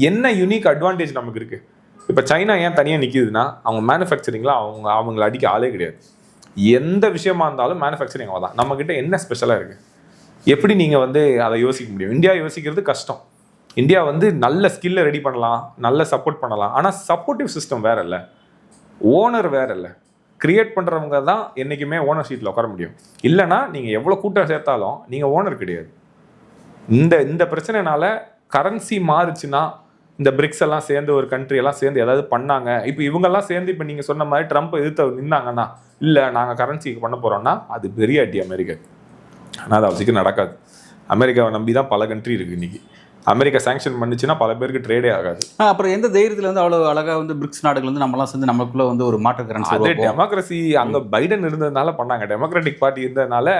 என்ன யூனிக் அட்வான்டேஜ் நமக்கு இருக்குது? இப்போ சைனா ஏன் தனியாக நிற்கிதுன்னா, அவங்க மேனுஃபேக்சரிங்கில் அவங்கள அடிக்க ஆளே கிடையாது. எந்த விஷயமா இருந்தாலும் மேனுஃபேக்சரிங் அவங்க தான். நம்மக்கிட்ட என்ன ஸ்பெஷலாக இருக்குது? எப்படி நீங்கள் வந்து அதை யோசிக்க முடியும்? இந்தியா யோசிக்கிறது கஷ்டம். இந்தியா வந்து நல்ல ஸ்கில்லை ரெடி பண்ணலாம், நல்ல சப்போர்ட் பண்ணலாம். ஆனால் சப்போர்ட்டிவ் சிஸ்டம் வேற இல்லை, ஓனர் வேற இல்லை. கிரியேட் பண்ணுறவங்க தான் என்றைக்குமே ஓனர் சீட்டில் உட்கார முடியும். இல்லைனா நீங்கள் எவ்வளோ கூட்டம் சேர்த்தாலும் நீங்கள் ஓனர் கிடையாது. இந்த பிரச்சனைனால கரன்சி மாறுச்சுன்னா இந்த பிரிக்ஸ் எல்லாம் சேர்ந்து ஒரு கண்ட்ரி எல்லாம் சேர்ந்து ஏதாவது பண்ணாங்க, இப்போ இவங்கெல்லாம் சேர்ந்து இப்போ நீங்கள் சொன்ன மாதிரி ட்ரம்ப் எதிர்த்து நின்னாங்கன்னா, இல்லை நாங்கள் கரன்சிக்கு பண்ண போகிறோம்னா அது பெரிய அடி அமெரிக்கா. ஆனால் அது அவசியம் நடக்காது. அமெரிக்காவை நம்பி தான் பல கண்ட்ரி இருக்குது இன்னைக்கு. அமெரிக்கா சாங்ஷன் பண்ணிச்சுன்னா பல பேருக்கு ட்ரேடே ஆகாது. அப்புறம் எந்த தைரியத்தில் வந்து அவ்வளோ அழகாக வந்து பிரிக்ஸ் நாடுகள் வந்து நம்மளாம் சேர்ந்து நமக்குள்ள வந்து ஒரு மாற்று கரன்சி, அது டெமோக்ரஸி அங்கே பைடன் இருந்ததுனால பண்ணாங்க, டெமோக்ராட்டிக் பார்ட்டி இருந்ததுனால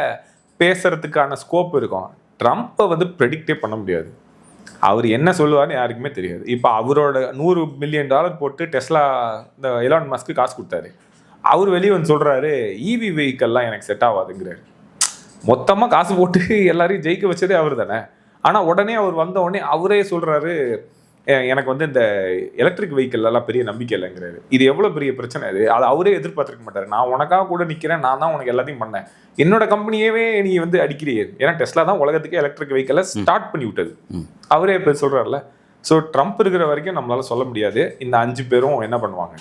பேசுறதுக்கான ஸ்கோப் இருக்கும். ட்ரம்ப்பை வந்து ப்ரெடிக்டே பண்ண முடியாது. அவர் என்ன சொல்லுவார்னு யாருக்குமே தெரியாது. இப்போ அவரோட $100 மில்லியன் போட்டு டெஸ்லா இந்த எலான் மஸ்க்கு காசு கொடுத்தாரு. அவர் வெளியே வந்து சொல்கிறாரு இவி வெஹிக்கல்லாம் எனக்கு செட் ஆகாதுங்கிறாரு. மொத்தமாக காசு போட்டு எல்லாரையும் ஜெயிக்க வச்சதே அவர் தானே. ஆனால் உடனே அவர் வந்த உடனே அவரே சொல்கிறாரு எனக்கு வந்து இந்த எலக்ட்ரிக் வெஹிக்கிள்லாம் பெரிய நம்பிக்கை இல்லைங்கிறாரு. இது எவ்வளோ பெரிய பிரச்சனை அது. அதை அவரே எதிர்பார்த்துருக்க மாட்டார். நான் உனக்காக கூட நிற்கிறேன், நான் தான் உனக்கு எல்லாத்தையும் பண்ணேன், என்னோட கம்பெனியவே நீ வந்து அடிக்கிறீங்க. ஏன்னா டெஸ்லா தான் உலகத்துக்கே எலக்ட்ரிக் வெஹிக்கிளை ஸ்டார்ட் பண்ணி விட்டது. அவரே இப்போ சொல்கிறார்ல. ஸோ ட்ரம்ப் இருக்கிற வரைக்கும் நம்மளால சொல்ல முடியாது இந்த 5 பேரும் என்ன பண்ணுவாங்க.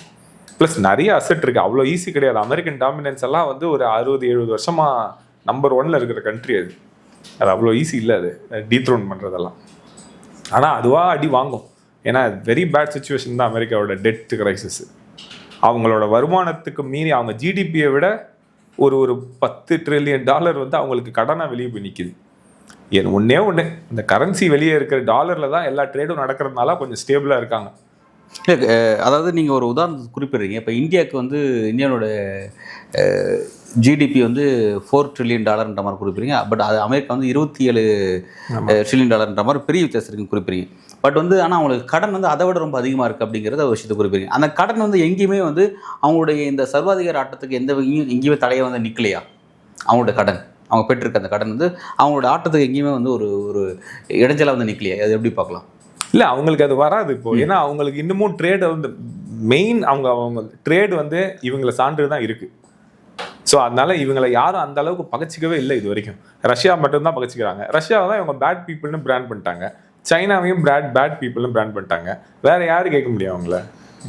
ப்ளஸ் நிறைய அசெட் இருக்குது, அவ்வளோ ஈஸி கிடையாது. அமெரிக்கன் டாமினன்ஸ் எல்லாம் வந்து ஒரு 60-70 வருஷமாக நம்பர் 1ல் இருக்கிற கண்ட்ரி அது. அது அவ்வளோ ஈஸி இல்லை அது டீத்ரோன் பண்ணுறதெல்லாம். ஆனால் அதுவாக அடி வாங்கும். ஏன்னா வெரி பேட் சுச்சுவேஷன் தான் அமெரிக்காவோட டெட் கிரைசிஸ். அவங்களோட வருமானத்துக்கு மீறி அவங்க ஜிடிபியை விட ஒரு $10 ட்ரில்லியன் வந்து அவங்களுக்கு கடனாக வெளியே போய் நிற்கிது. ஒன்றே இந்த கரன்சி வெளியே இருக்கிற டாலரில் தான் எல்லா ட்ரேடும் நடக்கிறதுனால கொஞ்சம் ஸ்டேபிளாக இருக்காங்க. அதாவது நீங்கள் ஒரு உதாரணத்துக்கு குறிப்பிடுறீங்க. இப்போ இந்தியாவுக்கு வந்து இந்தியாவோட ஜிடிபி வந்து $4 ட்ரில்லியன் மாதிரி குறிப்பிடுறீங்க. பட் அது அமெரிக்கா வந்து $27 ட்ரில்லியன் மாதிரி பெரிய வித்தியாசம் இருக்குன்னு குறிப்பிடுறீங்க. பட் வந்து ஆனால் அவங்களுக்கு கடன் வந்து அதை விட ரொம்ப அதிகமாக இருக்குது அப்படிங்கிறத ஒரு விஷயத்தை குறிப்பிடுறீங்க. அந்த கடன் வந்து எங்கேயுமே வந்து அவங்களுடைய இந்த சர்வாதிகார ஆட்டத்துக்கு எந்த வகையும் எங்கேயுமே தடையை வந்து நிற்கலையா? அவங்களோட கடன், அவங்க பெற்றிருக்க அந்த கடன் வந்து அவங்களோட ஆட்டத்துக்கு எங்கேயுமே வந்து ஒரு இடைஞ்சலாக வந்து நிற்கலையா? அது எப்படி பார்க்கலாம்? இல்லை, அவங்களுக்கு அது வராது இப்போ. ஏன்னா அவங்களுக்கு இன்னமும் ட்ரேடை வந்து மெயின் அவங்க ட்ரேடு வந்து இவங்களை சான்று தான் இருக்குது. ஸோ அதனால இவங்களை யாரும் அந்த அளவுக்கு பகச்சிக்கவே இல்லை இது வரைக்கும். ரஷ்யா மட்டும்தான் பகச்சிக்கிறாங்க. ரஷ்யாவை தான் இவங்க பேட் பீப்புள்னு பிராண்ட் பண்ணிட்டாங்க. சைனாவையும் பேட் பீப்புள்னு பிராண்ட் பண்ணிட்டாங்க. வேற யாரும் கேட்க முடியும் அவங்கள?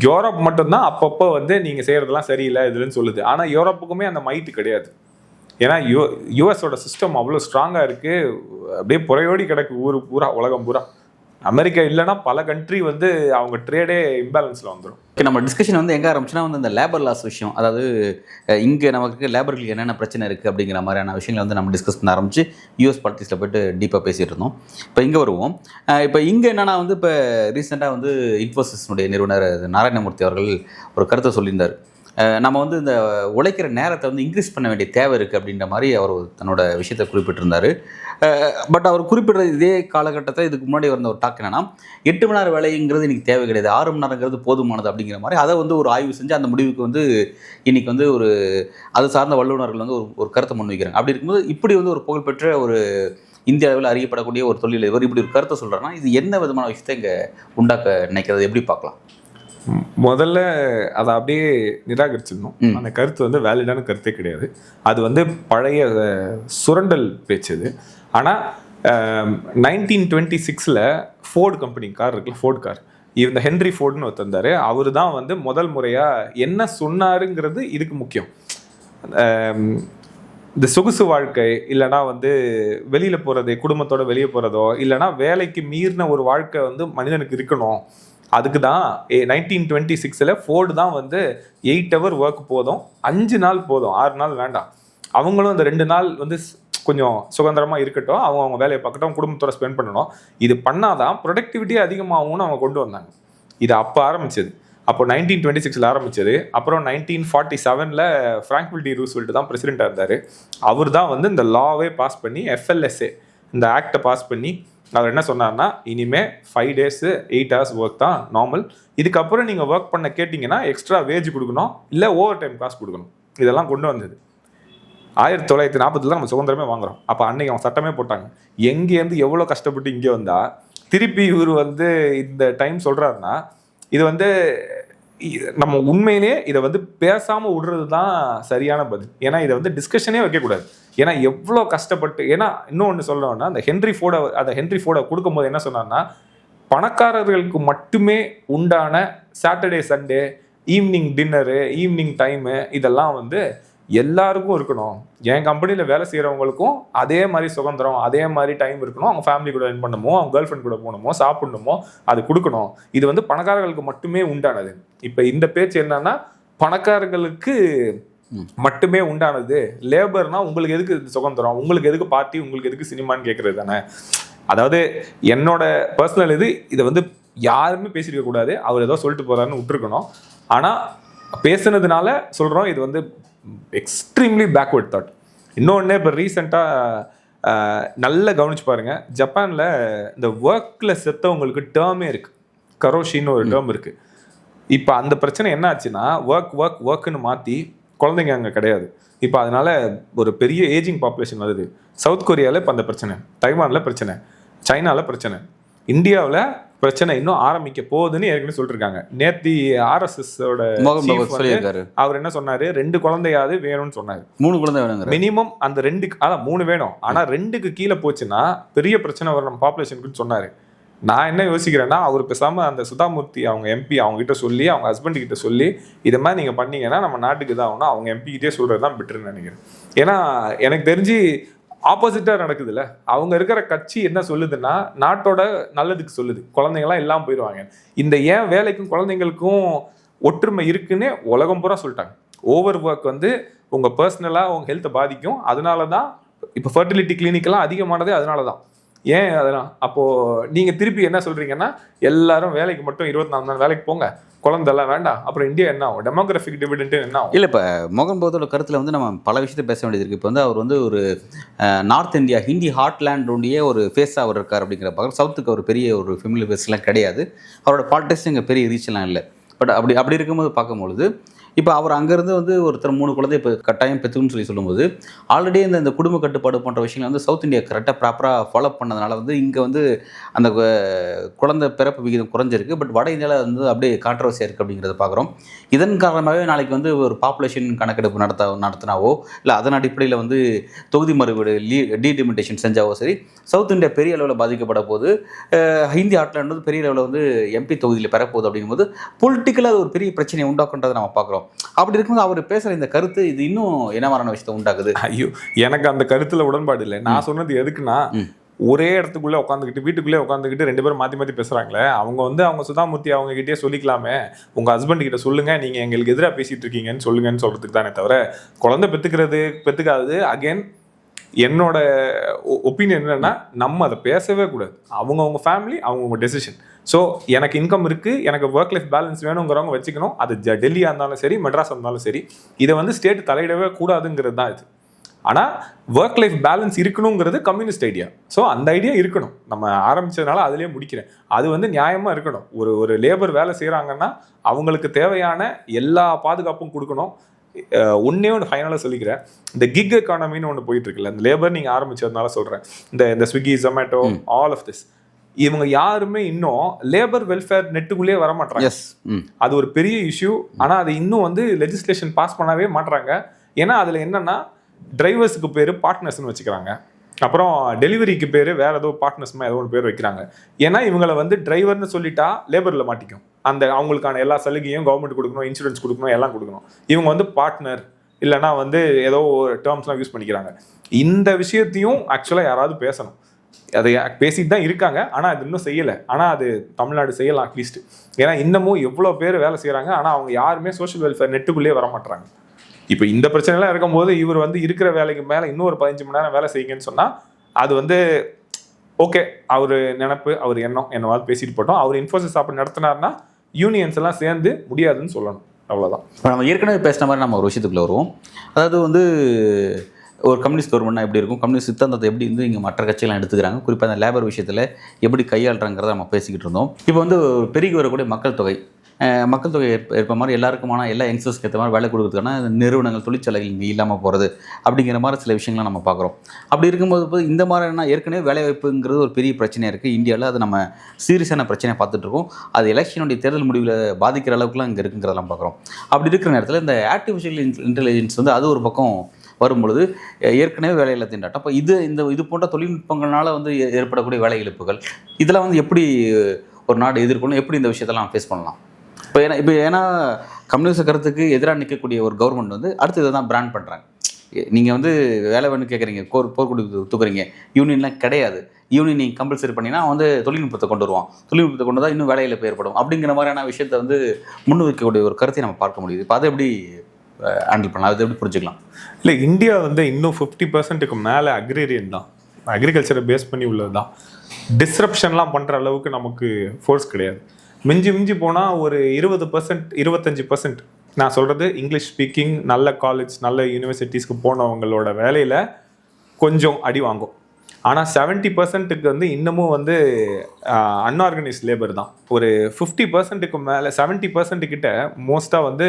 யூரோப் மட்டும்தான் அப்பப்போ வந்து நீங்கள் செய்கிறதெல்லாம் சரியில்லை இதுலன்னு சொல்லுது. ஆனால் யூரோப்புக்குமே அந்த மைட்டு கிடையாது. ஏன்னா யூஎஸோட சிஸ்டம் அவ்வளோ ஸ்ட்ராங்காக இருக்குது, அப்படியே புறையோடி கிடக்கு ஊர் பூரா, உலகம் பூரா. அமெரிக்கா இல்லைன்னா பல கண்ட்ரி வந்து அவங்க ட்ரேடே இம்பேலன்ஸில் வந்துடும். நம்ம டிஸ்கஷன் வந்து எங்கே ஆரம்பிச்சுன்னா வந்து இந்த லேபர் லாஸ் விஷயம், அதாவது இங்கே நமக்கு லேபர்களுக்கு என்னென்ன பிரச்சனை இருக்குது அப்படிங்கிற மாதிரியான விஷயங்களை வந்து நம்ம டிஸ்கஸ் பண்ண ஆரம்பிச்சு யூஎஸ் பாலிட்டிக்ஸில் போய்ட்டு டீப்பாக பேசிகிட்டு இருந்தோம். இப்போ இங்கே வருவோம். இப்போ இங்கே என்னென்னா வந்து இப்போ ரீசெண்டாக வந்து இன்ஃபோசிஸ்னுடைய நிறுவனர் நாராயணமூர்த்தி அவர்கள் ஒரு கருத்தை சொல்லியிருந்தார். நம்ம வந்து இந்த உழைக்கிற நேரத்தை வந்து இன்க்ரீஸ் பண்ண வேண்டிய தேவை இருக்குது அப்படின்ற மாதிரி அவர் தன்னோட விஷயத்தை குறிப்பிட்டிருந்தார். பட் அவர் குறிப்பிட்ற இதே காலகட்டத்தில் இதுக்கு முன்னாடி வந்த ஒரு டாக் என்னன்னா, 8 மணி நேரம் வேலைங்கிறது இன்றைக்கி தேவை கிடையாது, 6 மணி நேரங்கிறது போதுமானது அப்படிங்கிற மாதிரி அதை வந்து ஒரு ஆய்வு செஞ்சு அந்த முடிவுக்கு வந்து இன்றைக்கி வந்து ஒரு அது சார்ந்த வல்லுநர்கள் வந்து ஒரு கருத்தை முன்வைக்கிறாங்க. அப்படி இருக்கும்போது இப்படி வந்து ஒரு புகழ்பெற்ற ஒரு இந்திய அளவில் அறியப்படக்கூடிய ஒரு தொழிலதிபர் இப்படி ஒரு கருத்தை சொல்கிறாருன்னா இது என்ன விதமான விஷயத்தை இங்கே உண்டாக்க நினைக்கிறது, எப்படி பார்க்கலாம்? முதல்ல அதை அப்படியே நிராகரிச்சிடணும். அந்த கருத்து வந்து வேலிடான கருத்தே கிடையாது. அது வந்து பழைய சுரண்டல் பேச்சு அது. ஆனால் 1926 ஃபோர்டு கம்பெனி கார் இருக்குல்ல, ஃபோர்டு கார், இந்த ஹென்ரி ஃபோர்டுன்னு ஒருத்தந்தார். அவர் தான் வந்து முதல் முறையாக என்ன சொன்னாருங்கிறது இதுக்கு முக்கியம். இந்த சொகுசு வாழ்க்கை இல்லைனா வந்து வெளியில் போகிறது, குடும்பத்தோட வெளியே போகிறதோ இல்லைனா வேலைக்கு மீறின ஒரு வாழ்க்கை வந்து மனிதனுக்கு இருக்கணும். அதுக்கு தான் 1926 ஃபோர்டு தான் வந்து 8 hour ஒர்க் போதும், 5 நாள் போதும், 6 நாள் வேண்டாம். அவங்களும் அந்த 2 நாள் வந்து கொஞ்சம் சுதந்திரமாக இருக்கட்டும், அவங்க வேலையை பார்க்கட்டும், குடும்பத்தோட ஸ்பெண்ட் பண்ணணும். இது பண்ணாதான் ப்ரொடக்டிவிட்டி அதிகமாகும்னு அவங்க கொண்டு வந்தாங்க. இது அப்போ ஆரம்பிச்சது. அப்போ 1926 ஆரம்பிச்சது. அப்புறம் 1947 ஃப்ராங்க்லின் டி ரூஸ்வெல்ட் தான் பிரசிடென்ட்டாக இருந்தார். அவர் தான் வந்து இந்த லாவே பாஸ் பண்ணி FLSA இந்த ஆக்டை பாஸ் பண்ணி அவர் என்ன சொன்னார்னா, இனிமேல் 5 days 8 hours ஒர்க் தான் நார்மல். இதுக்கப்புறம் நீங்கள் ஒர்க் பண்ண கேட்டிங்கன்னா எக்ஸ்ட்ரா வேஜ் கொடுக்கணும், இல்லை ஓவர் டைம் காசு கொடுக்கணும். இதெல்லாம் கொண்டு வந்தது 1940 நம்ம சுதந்திரமே வாங்குறோம். அப்போ அன்னைக்கு அவங்க சட்டமே போட்டாங்க. எங்கேருந்து எவ்வளோ கஷ்டப்பட்டு இங்கே வந்தால் திருப்பி இவர் வந்து இந்த டைம் சொல்கிறாருன்னா இது வந்து நம்ம உண்மையிலே இதை வந்து பேசாமல் விடுறது தான் சரியான பதில். ஏன்னா இதை வந்து டிஸ்கஷனே வைக்கக்கூடாது. ஏன்னா எவ்வளோ கஷ்டப்பட்டு, ஏன்னா இன்னொன்று சொல்லணும்னா அந்த ஹென்ரி ஃபோர்டை கொடுக்கும்போது என்ன சொன்னார்னா, பணக்காரர்களுக்கு மட்டுமே உண்டான Saturday Sunday evening dinner evening time இதெல்லாம் வந்து எல்லாருக்கும் இருக்கணும். என் கம்பெனியில் வேலை செய்கிறவங்களுக்கும் அதே மாதிரி சுதந்திரம், அதே மாதிரி டைம் இருக்கணும். அவங்க ஃபேமிலி கூட என் பண்ணணுமோ, அவங்க கேர்ள் ஃப்ரெண்ட் கூட போகணுமோ, சாப்பிடணுமோ, அது கொடுக்கணும். இது வந்து பணக்காரர்களுக்கு மட்டுமே உண்டானது. இப்போ இந்த பேச்சு என்னன்னா, பணக்காரர்களுக்கு மட்டுமே உண்டானது. லேபர்னா உங்களுக்கு எதுக்கு சுதந்திரம், உங்களுக்கு எதுக்கு பார்ட்டி, உங்களுக்கு எதுக்கு சினிமான்னு கேட்கறது தானே. அதாவது என்னோட பர்சனல் இதை வந்து யாருமே பேசியிருக்க கூடாது. அவர் ஏதோ சொல்லிட்டு போறாருன்னு விட்டுருக்கணும். ஆனால் பேசுனதுனால சொல்கிறோம், இது வந்து எக்ஸ்ட்ரீம்லி பேக்வர்ட் தாட். இன்னொன்று இப்போ ரீசெண்டாக நல்லா கவனிச்சு பாருங்க, ஜப்பானில் இந்த ஒர்க்கில் செத்தவங்களுக்கு டேர்மே இருக்குது, கரோஷின்னு ஒரு டேர்ம் இருக்குது. இப்போ அந்த பிரச்சனை என்ன ஆச்சுன்னா, ஒர்க்குன்னு மாற்றி குழந்தைங்க அங்கே கிடையாது. இப்போ அதனால ஒரு பெரிய ஏஜிங் பாப்புலேஷன் வருது. சவுத் கொரியாவில் இப்போ அந்த பிரச்சனை, தைவானில் பிரச்சனை, சைனாவில் பிரச்சனை, இந்தியாவில் பிரச்சனை இன்னும் ஆரம்பிக்க போகுதுன்னு ஏற்கனவே சொல்லிருக்காங்க. நேத்தி RSSோட அவர் என்ன சொன்னாரு, 2 குழந்தையாவது வேணும்னு சொன்னாரு. 3 குழந்தை வேணும் மினிமம். அந்த 3 வேணும். ஆனா 2க்கு கீழே போச்சுன்னா பெரிய பிரச்சனை வரும் நம்ம பாப்புலேஷனுக்குன்னு சொன்னாரு. நான் என்ன யோசிக்கிறேன்னா, அவர் பேசாம அந்த சுதாமூர்த்தி அவங்க MP அவங்க கிட்ட சொல்லி, அவங்க ஹஸ்பண்ட் கிட்ட சொல்லி, இதை மாதிரி நீங்க பண்ணீங்கன்னா நம்ம நாட்டுக்கு தான் ஆகணும், அவங்க MP கிட்டே சொல்றதுதான் பெட்டர்னு நினைக்கிறேன். ஏன்னா எனக்கு தெரிஞ்சு ஆப்போசிட்டா நடக்குதுல்ல. அவங்க இருக்கிற கட்சி என்ன சொல்லுதுன்னா, நாட்டோட நல்லதுக்கு சொல்லுது, குழந்தைங்களாம் எல்லாம் போயிடுவாங்க. இந்த ஏன் வேலைக்கும் குழந்தைங்களுக்கும் ஒற்றுமை இருக்குன்னு உலகம் பூரா சொல்லிட்டாங்க. ஓவர் ஒர்க் வந்து உங்க பர்சனலா உங்க ஹெல்த்தை பாதிக்கும். அதனாலதான் இப்போ ஃபர்டிலிட்டி கிளினிக்கெல்லாம் அதிகமானதே அதனாலதான். ஏன் அதெல்லாம் அப்போ நீங்க திருப்பி என்ன சொல்றீங்கன்னா, எல்லாரும் வேலைக்கு மட்டும் 24 மணி நேரம் வேலைக்கு போங்க, குழந்தைலாம் வேண்டாம், அப்புறம் இந்தியா என்ன ஆகும், டெமோகிராஃபிக் டிவிடெண்ட் என்ன ஆகும்? இல்லை, இப்போ மோகன் பகவத்தோட கருத்தில் வந்து நம்ம பல விஷயத்தை பேச வேண்டியது இருக்குது. இப்போ வந்து அவர் வந்து ஒரு நார்த் இந்தியா ஹிந்தி ஹார்ட்லேண்டுடைய ஒரு ஃபேஸாக அவர் இருக்கார். அப்படிங்கிற பக்கம் சவுத்துக்கு ஒரு பெரிய ஒரு ஃபெமிலியர் ஃபேஸ்லாம் கிடையாது. அவரோட பாலிடிக்ஸ் இங்கே பெரிய ரீச்லாம் இல்லை. பட் அப்படி இருக்கும்போது பார்க்கும்பொழுது, இப்போ அவர் அங்கேருந்து வந்து ஒருத்தர் 3 குழந்தை இப்போ கட்டாயம் பெற்றுக்குன்னு சொல்லும்போது, ஆல்ரெடி இந்த குடும்ப கட்டுப்பாடு போன்ற விஷயங்கள் வந்து சவுத் இந்தியா கரெக்டாக ப்ராப்பராக ஃபாலோ பண்ணதுனால வந்து இங்கே வந்து அந்த குழந்தை பிறப்பு விகிதம் குறைஞ்சிருக்கு. பட் வட இந்தியாவில் வந்து அப்படியே கான்ட்ரவர்சியாக இருக்குது அப்படிங்கிறத பார்க்குறோம். இதன் காரணமாகவே நாளைக்கு வந்து ஒரு பாப்புலேஷன் கணக்கெடுப்பு நடத்தினாவோ, இல்லை அதன் அடிப்படையில் வந்து தொகுதி மறுவீடு டீலிமிட்டேஷன் செஞ்சாவோ சரி, சவுத் இந்தியா பெரிய அளவில் பாதிக்கப்பட போது, ஹிந்தி ஹார்ட்லேண்ட் வந்து பெரிய அளவில் வந்து MP தொகுதியில் பெறப்போகுது. அப்படிங்கும்போது பொலிட்டிக்கலாக அது ஒரு பெரிய பிரச்சனையை உண்டாக்குன்றதை நம்ம பார்க்குறோம். அப்படி இருக்கும்போது அவர் பேசுகிற இந்த கருத்து இது இன்னும் என்ன மாதிரியான விஷயத்தை உண்டாக்குது? ஐயோ, எனக்கு அந்த கருத்தில் உடன்பாடு இல்லை. நான் சொன்னது எதுக்குன்னா, ஒரே இடத்துக்குள்ளே உட்காந்துக்கிட்டு வீட்டுக்குள்ளே உட்காந்துக்கிட்டு 2 பேரும் மாற்றி பேசுகிறாங்களே, அவங்க வந்து அவங்க சுதாமூர்த்தி அவங்க கிட்டே சொல்லிக்கலாமே, உங்கள் ஹஸ்பண்ட் கிட்ட சொல்லுங்க, நீங்கள் எங்களுக்கு எதிராக பேசிகிட்டு இருக்கீங்கன்னு சொல்லுங்கன்னு சொல்கிறதுக்கு தானே தவிர, குழந்தை பெற்றுக்காது. அகெயின் என்னோட ஒப்பீனியன் என்னன்னா, நம்ம அதை பேசவே கூடாது. அவங்கவுங்க ஃபேமிலி, அவங்கவுங்க டெசிஷன். ஸோ எனக்கு இன்கம் இருக்குது, எனக்கு ஒர்க் லைஃப் பேலன்ஸ் வேணுங்கிறவங்க வச்சுக்கணும். அது டெல்லியாக இருந்தாலும் சரி, மெட்ராஸாக இருந்தாலும் சரி, இதை வந்து ஸ்டேட் தலையிடவே கூடாதுங்கிறது தான் இது. ஆனால் ஒர்க் லைஃப் பேலன்ஸ் இருக்கணுங்கிறது கம்யூனிஸ்ட் ஐடியா. ஸோ அந்த ஐடியா இருக்கணும். நம்ம ஆரம்பிச்சதுனால அதுலேயே முடிக்கிறேன். அது வந்து நியாயமாக இருக்கணும். ஒரு லேபர் வேலை செய்கிறாங்கன்னா அவங்களுக்கு தேவையான எல்லா பாதுகாப்பும் கொடுக்கணும். ஒன்னே ஒன்று ஃபைனலாக சொல்லிக்கிறேன், இந்த கிக் எக்கானமின்னு ஒன்று போயிட்டு இருக்குல்ல, இந்த லேபர் நீங்கள் ஆரம்பிச்சதுனால சொல்கிறேன், இந்த Swiggy, Zomato, all of this, இவங்க யாருமே இன்னும் லேபர் வெல்ஃபேர் நெட்டுக்குள்ளேயே வர மாட்டாங்க. அது ஒரு பெரிய இஷ்யூ. ஆனால் அது இன்னும் வந்து லெஜிஸ்லேஷன் பாஸ் பண்ணவே மாட்டாங்க. ஏன்னா அதில் என்னன்னா, டிரைவர்ஸுக்கு பேர் பார்ட்னர்ஸ்னு வச்சுக்கிறாங்க, அப்புறம் டெலிவரிக்கு பேர் வேற ஏதோ பார்ட்னர்ஸ்மா ஏதோ ஒரு பேர் வைக்கிறாங்க. ஏன்னா இவங்களை வந்து டிரைவர்னு சொல்லிட்டா லேபரில் மாட்டிக்கும். அந்த அவங்களுக்கான எல்லா சலுகையும் கவர்மெண்ட் கொடுக்கணும், இன்சூரன்ஸ் கொடுக்கணும், எல்லாம் கொடுக்கணும். இவங்க வந்து பார்ட்னர் இல்லைன்னா வந்து ஏதோ டேர்ம்ஸ்லாம் யூஸ் பண்ணிக்கிறாங்க. இந்த விஷயத்தையும் ஆக்சுவலாக யாராவது பேசணும். அதை பேசிட்டு தான் இருக்காங்க, ஆனால் அது இன்னும் செய்யலை. ஆனால் அது தமிழ்நாடு செய்யலாம் அட்லீஸ்ட். ஏன்னா இன்னமும் எவ்வளோ பேர் வேலை செய்கிறாங்க, ஆனால் அவங்க யாருமே சோஷியல் வெல்ஃபேர் நெட்டுக்குள்ளேயே வர மாட்டாங்க. இப்போ இந்த பிரச்சனைலாம் இருக்கும்போது இவர் வந்து இருக்கிற வேலைக்கு மேலே இன்னும் ஒரு 15 மணி நேரம் வேலை செய்யுங்கன்னு சொன்னால் அது வந்து ஓகே, அவர் நினப்பு, அவர் என்னவாது பேசிட்டு போட்டோம். அவர் இன்ஃபோசிஸ் அப்படி நடத்தினார்னா யூனியன்ஸ் எல்லாம் சேர்ந்து முடியாதுன்னு சொல்லணும். அவ்வளோதான். இப்போ நம்ம ஏற்கனவே பேசின மாதிரி நம்ம ஒரு விஷயத்துக்குள்ள வருவோம். அதாவது வந்து ஒரு கம்யூனிஸ்ட் கவர்மெண்ட்னா எப்படி இருக்கும், கம்யூனிஸ்ட் சித்தாந்தத்தை எப்படி வந்து இங்கே மற்ற கட்சிகள்லாம் எடுத்துக்கிறாங்க, குறிப்பாக அந்த லேபர் விஷயத்தில் எப்படி கையாளுறாங்கிறத நம்ம பேசிக்கிட்டு இருந்தோம். இப்போ வந்து பெருகி வரக்கூடிய மக்கள் தொகை ஏற்ப மாதிரி எல்லாருக்குமான எல்லா யங்ஸ்டர்ஸ்க்கு ஏற்ற மாதிரி வேலை கொடுக்குறதுக்கான நிறுவனங்கள், தொழிற்சாலைகள் இங்கே இல்லாமல் போகிறது அப்படிங்கிற மாதிரி சில விஷயங்கள்லாம் நம்ம பார்க்குறோம். அப்படி இருக்கும்போது இந்த மாதிரினா ஏற்கனவே வேலைவாய்ப்புங்கிறது ஒரு பெரிய பிரச்சனையாக இருக்குது இந்தியாவில். அது நம்ம சீரியஸான பிரச்சனையை பார்த்துட்ருக்கோம். அது எலெக்ஷனுடைய தேர்தல் முடிவில் பாதிக்கிற அளவுக்குலாம் இங்கே இருக்குங்கிறதெல்லாம் பார்க்குறோம். அப்படி இருக்கிற நேரத்தில் இந்த ஆர்டிஃபிஷியல் இன்டெலிஜென்ஸ் வந்து அது ஒரு பக்கம் வரும்பொழுது ஏற்கனவே வேலையில்லா திண்டாட்டம். அப்போ இது போன்ற தொழில்நுட்பங்களால் வந்து ஏற்படக்கூடிய வேலை இழப்புகள் இதெல்லாம் வந்து எப்படி ஒரு நாடு எதிர்கொள்ளும், எப்படி இந்த விஷயத்தெல்லாம் ஃபேஸ் பண்ணலாம்? இப்போ ஏன்னா கம்யூனிஸ்ட் கருத்துக்கு எதிராக நிற்கக்கூடிய ஒரு கவர்மெண்ட் வந்து அடுத்து இதை தான் பிராண்ட் பண்ணுறாங்க. நீங்கள் வந்து வேலை வேணும்னு கேட்குறீங்க, போர்க்குடி தூக்குறீங்க, யூனியன்லாம் கிடையாது, யூனியன் நீங்கள் கம்பல்சரி பண்ணினா வந்து தொழில்நுட்பத்தை கொண்டு வருவோம், தொழில்நுட்பத்தை கொண்டு தான் இன்னும் வேலையில் ஏற்படும் அப்படிங்கிற மாதிரியான விஷயத்தை வந்து முன்வைக்கக்கூடிய ஒரு கருத்தை நம்ம பார்க்க முடியுது. இப்போ அதை எப்படி ஹேண்டில் பண்ணலாம், அதை எப்படி புரிஞ்சுக்கலாம்? இல்லை, இந்தியா வந்து இன்னும் 50%க்கு மேலே அக்ரேரியன் தான், அக்ரிகல்ச்சரை பேஸ் பண்ணி உள்ளது தான். டிஸ்ரப்ஷன்லாம் பண்ணுற அளவுக்கு நமக்கு ஃபோர்ஸ் கிடையாது. மிஞ்சி போனால் ஒரு 20%, 25%, நான் சொல்கிறது இங்கிலீஷ் ஸ்பீக்கிங், நல்ல காலேஜ், நல்ல யூனிவர்சிட்டிஸ்க்கு போனவங்களோட வேலையில் கொஞ்சம் அடி வாங்கும். ஆனால் 70%க்கு வந்து இன்னமும் வந்து அன்ஆர்கனைஸ்ட் லேபர் தான். ஒரு 50%க்கு மேலே 70% கிட்ட மோஸ்ட்டாக வந்து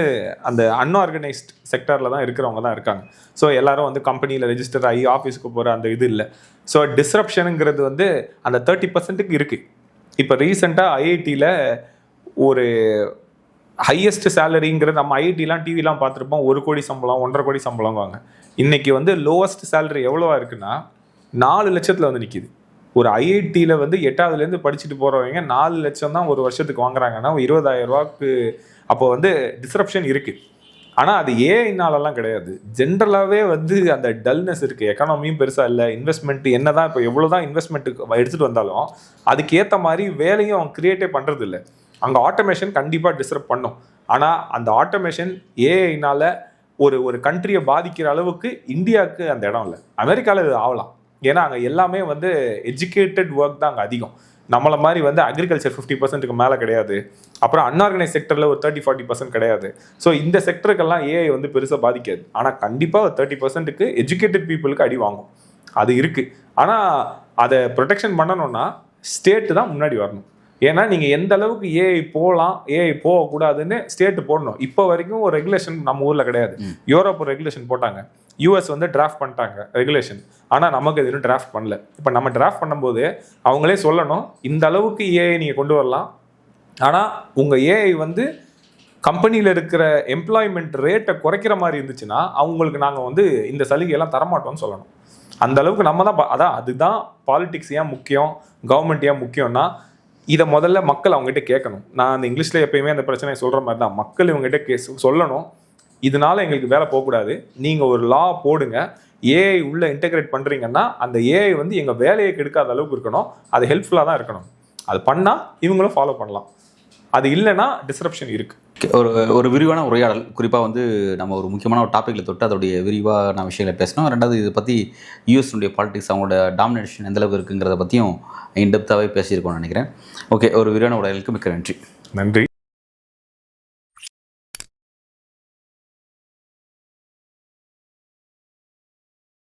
அந்த அன்ஆர்கனைஸ்ட் செக்டரில் தான் இருக்கிறவங்க தான் இருக்காங்க. ஸோ எல்லாரும் வந்து கம்பெனியில் ரெஜிஸ்டர் ஆகி ஆஃபீஸுக்கு போகிற அந்த இது இல்லை. ஸோ டிஸ்ரப்ஷனுங்கிறது வந்து அந்த 30%க்கு இருக்குது. இப்போ ரீசெண்டாக ஐஐடியில் ஒரு ஹையஸ்ட் சேலரிங்கிறது, நம்ம ஐஐடிலாம் டிவிலாம் பார்த்துருப்போம், 1 கோடி சம்பளம், 1.5 கோடி சம்பளம் வாங்க. இன்றைக்கி வந்து லோவஸ்ட் சேலரி எவ்வளோவா இருக்குன்னா 4 லட்சத்தில் வந்து நிற்கிது. ஒரு ஐஐடியில் வந்து 8ஆவதுலேருந்து படிச்சுட்டு போகிறவங்க 4 லட்சம் தான் ஒரு வருஷத்துக்கு வாங்குறாங்கன்னா 20,000 ரூபாய்க்கு. அப்போ வந்து டிஸ்ரப்ஷன் இருக்குது. ஆனால் அது ஏஐனாலலாம் கிடையாது, ஜென்ரலாகவே வந்து அந்த டல்னஸ் இருக்குது. எக்கானமியும் பெருசாக இல்லை, இன்வெஸ்ட்மெண்ட் என்ன தான் இப்போ எவ்வளோ தான் இன்வெஸ்ட்மெண்ட்டுக்கு எடுத்துகிட்டு வந்தாலும் அதுக்கேற்ற மாதிரி வேலையும் அவங்க க்ரியேட்டே பண்ணுறது இல்லை. அங்கே ஆட்டோமேஷன் கண்டிப்பாக டிஸ்டர்ப் பண்ணும். ஆனால் அந்த ஆட்டோமேஷன் ஏஐனால் ஒரு கண்ட்ரியை பாதிக்கிற அளவுக்கு இந்தியாவுக்கு அந்த இடம் இல்லை. அமெரிக்காவில் இது ஆகலாம், ஏன்னா அங்கே எல்லாமே வந்து எஜுகேட்டட் ஒர்க் தான் அங்கே அதிகம். நம்மளை மாதிரி வந்து அக்ரிகல்ச்சர் 50%க்கு மேலே கிடையாது. அப்புறம் அன்ஆர்கனைஸ் செக்டரில் ஒரு 30-40% கிடையாது. ஸோ இந்த செக்டருக்கெல்லாம் ஏஐ வந்து பெருசாக பாதிக்காது. ஆனால் கண்டிப்பாக ஒரு 30%க்கு எஜுகேட்டட் பீப்புளுக்கு அடி வாங்கும், அது இருக்குது. ஆனால் அதை ப்ரொடெக்ஷன் பண்ணணும்னா ஸ்டேட்டு தான் முன்னாடி வரணும். ஏன்னா நீங்கள் எந்த அளவுக்கு ஏஐ போகலாம், ஏஐ போகக்கூடாதுன்னு ஸ்டேட்டு போடணும். இப்போ வரைக்கும் ஒரு ரெகுலேஷன் நம்ம ஊரில் கிடையாது. யூரோப் ஒரு ரெகுலேஷன் போட்டாங்க, யூஎஸ் வந்து டிராஃப்ட் பண்ணிட்டாங்க ரெகுலேஷன், ஆனால் நமக்கு எதுவும் டிராஃப்ட் பண்ணல. இப்போ நம்ம டிராஃப்ட் பண்ணும்போது அவங்களே சொல்லணும், இந்த அளவுக்கு ஏஐ நீங்கள் கொண்டு வரலாம், ஆனால் உங்கள் ஏஐ வந்து கம்பெனியில் இருக்கிற எம்ப்ளாய்மெண்ட் ரேட்டை குறைக்கிற மாதிரி இருந்துச்சுன்னா அவங்களுக்கு நாங்கள் வந்து இந்த சலுகையெல்லாம் தரமாட்டோம்னு சொல்லணும். அந்த அளவுக்கு நம்ம தான் அதுதான் பாலிடிக்ஸ் ஏன் முக்கியம், கவர்மெண்ட் ஏன் முக்கியம்னா இதை முதல்ல மக்கள் அவங்ககிட்ட கேட்கணும். நான் அந்த இங்கிலீஷில் எப்பயுமே அந்த பிரச்சனையை சொல்கிற மாதிரி தான், மக்கள் இவங்ககிட்ட சொல்லணும், இதனால எங்களுக்கு வேலை போகக்கூடாது, நீங்கள் ஒரு லா போடுங்க, ஏஐ உள்ள இன்டெகிரேட் பண்ணுறீங்கன்னா அந்த ஏஐ வந்து எங்கள் வேலையை கெடுக்காத அளவுக்கு இருக்கணும், அது ஹெல்ப்ஃபுல்லாக தான் இருக்கணும். அது பண்ணால் இவங்களும் ஃபாலோ பண்ணலாம், அது இல்லைன்னா டிஸ்ரப்ஷன் இருக்குது. ஒரு விரிவான உரையாடல், குறிப்பாக வந்து நம்ம ஒரு முக்கியமான ஒரு டாப்பிக்கில் தொட்டு அதோடைய விரிவான விஷயங்களை பேசணும். ரெண்டாவது இதை பற்றி யூஎஸ்னுடைய பாலிடிக்ஸ், அவங்களோட டாமினேஷன் எந்தளவுக்கு இருக்குங்கிறத பற்றியும் இன்டெப்த்தாகவே பேசியிருக்கோம்னு நினைக்கிறேன். ஓகே, ஒரு விரிவான உரையாடலுக்கு மிக்க நன்றி. நன்றி.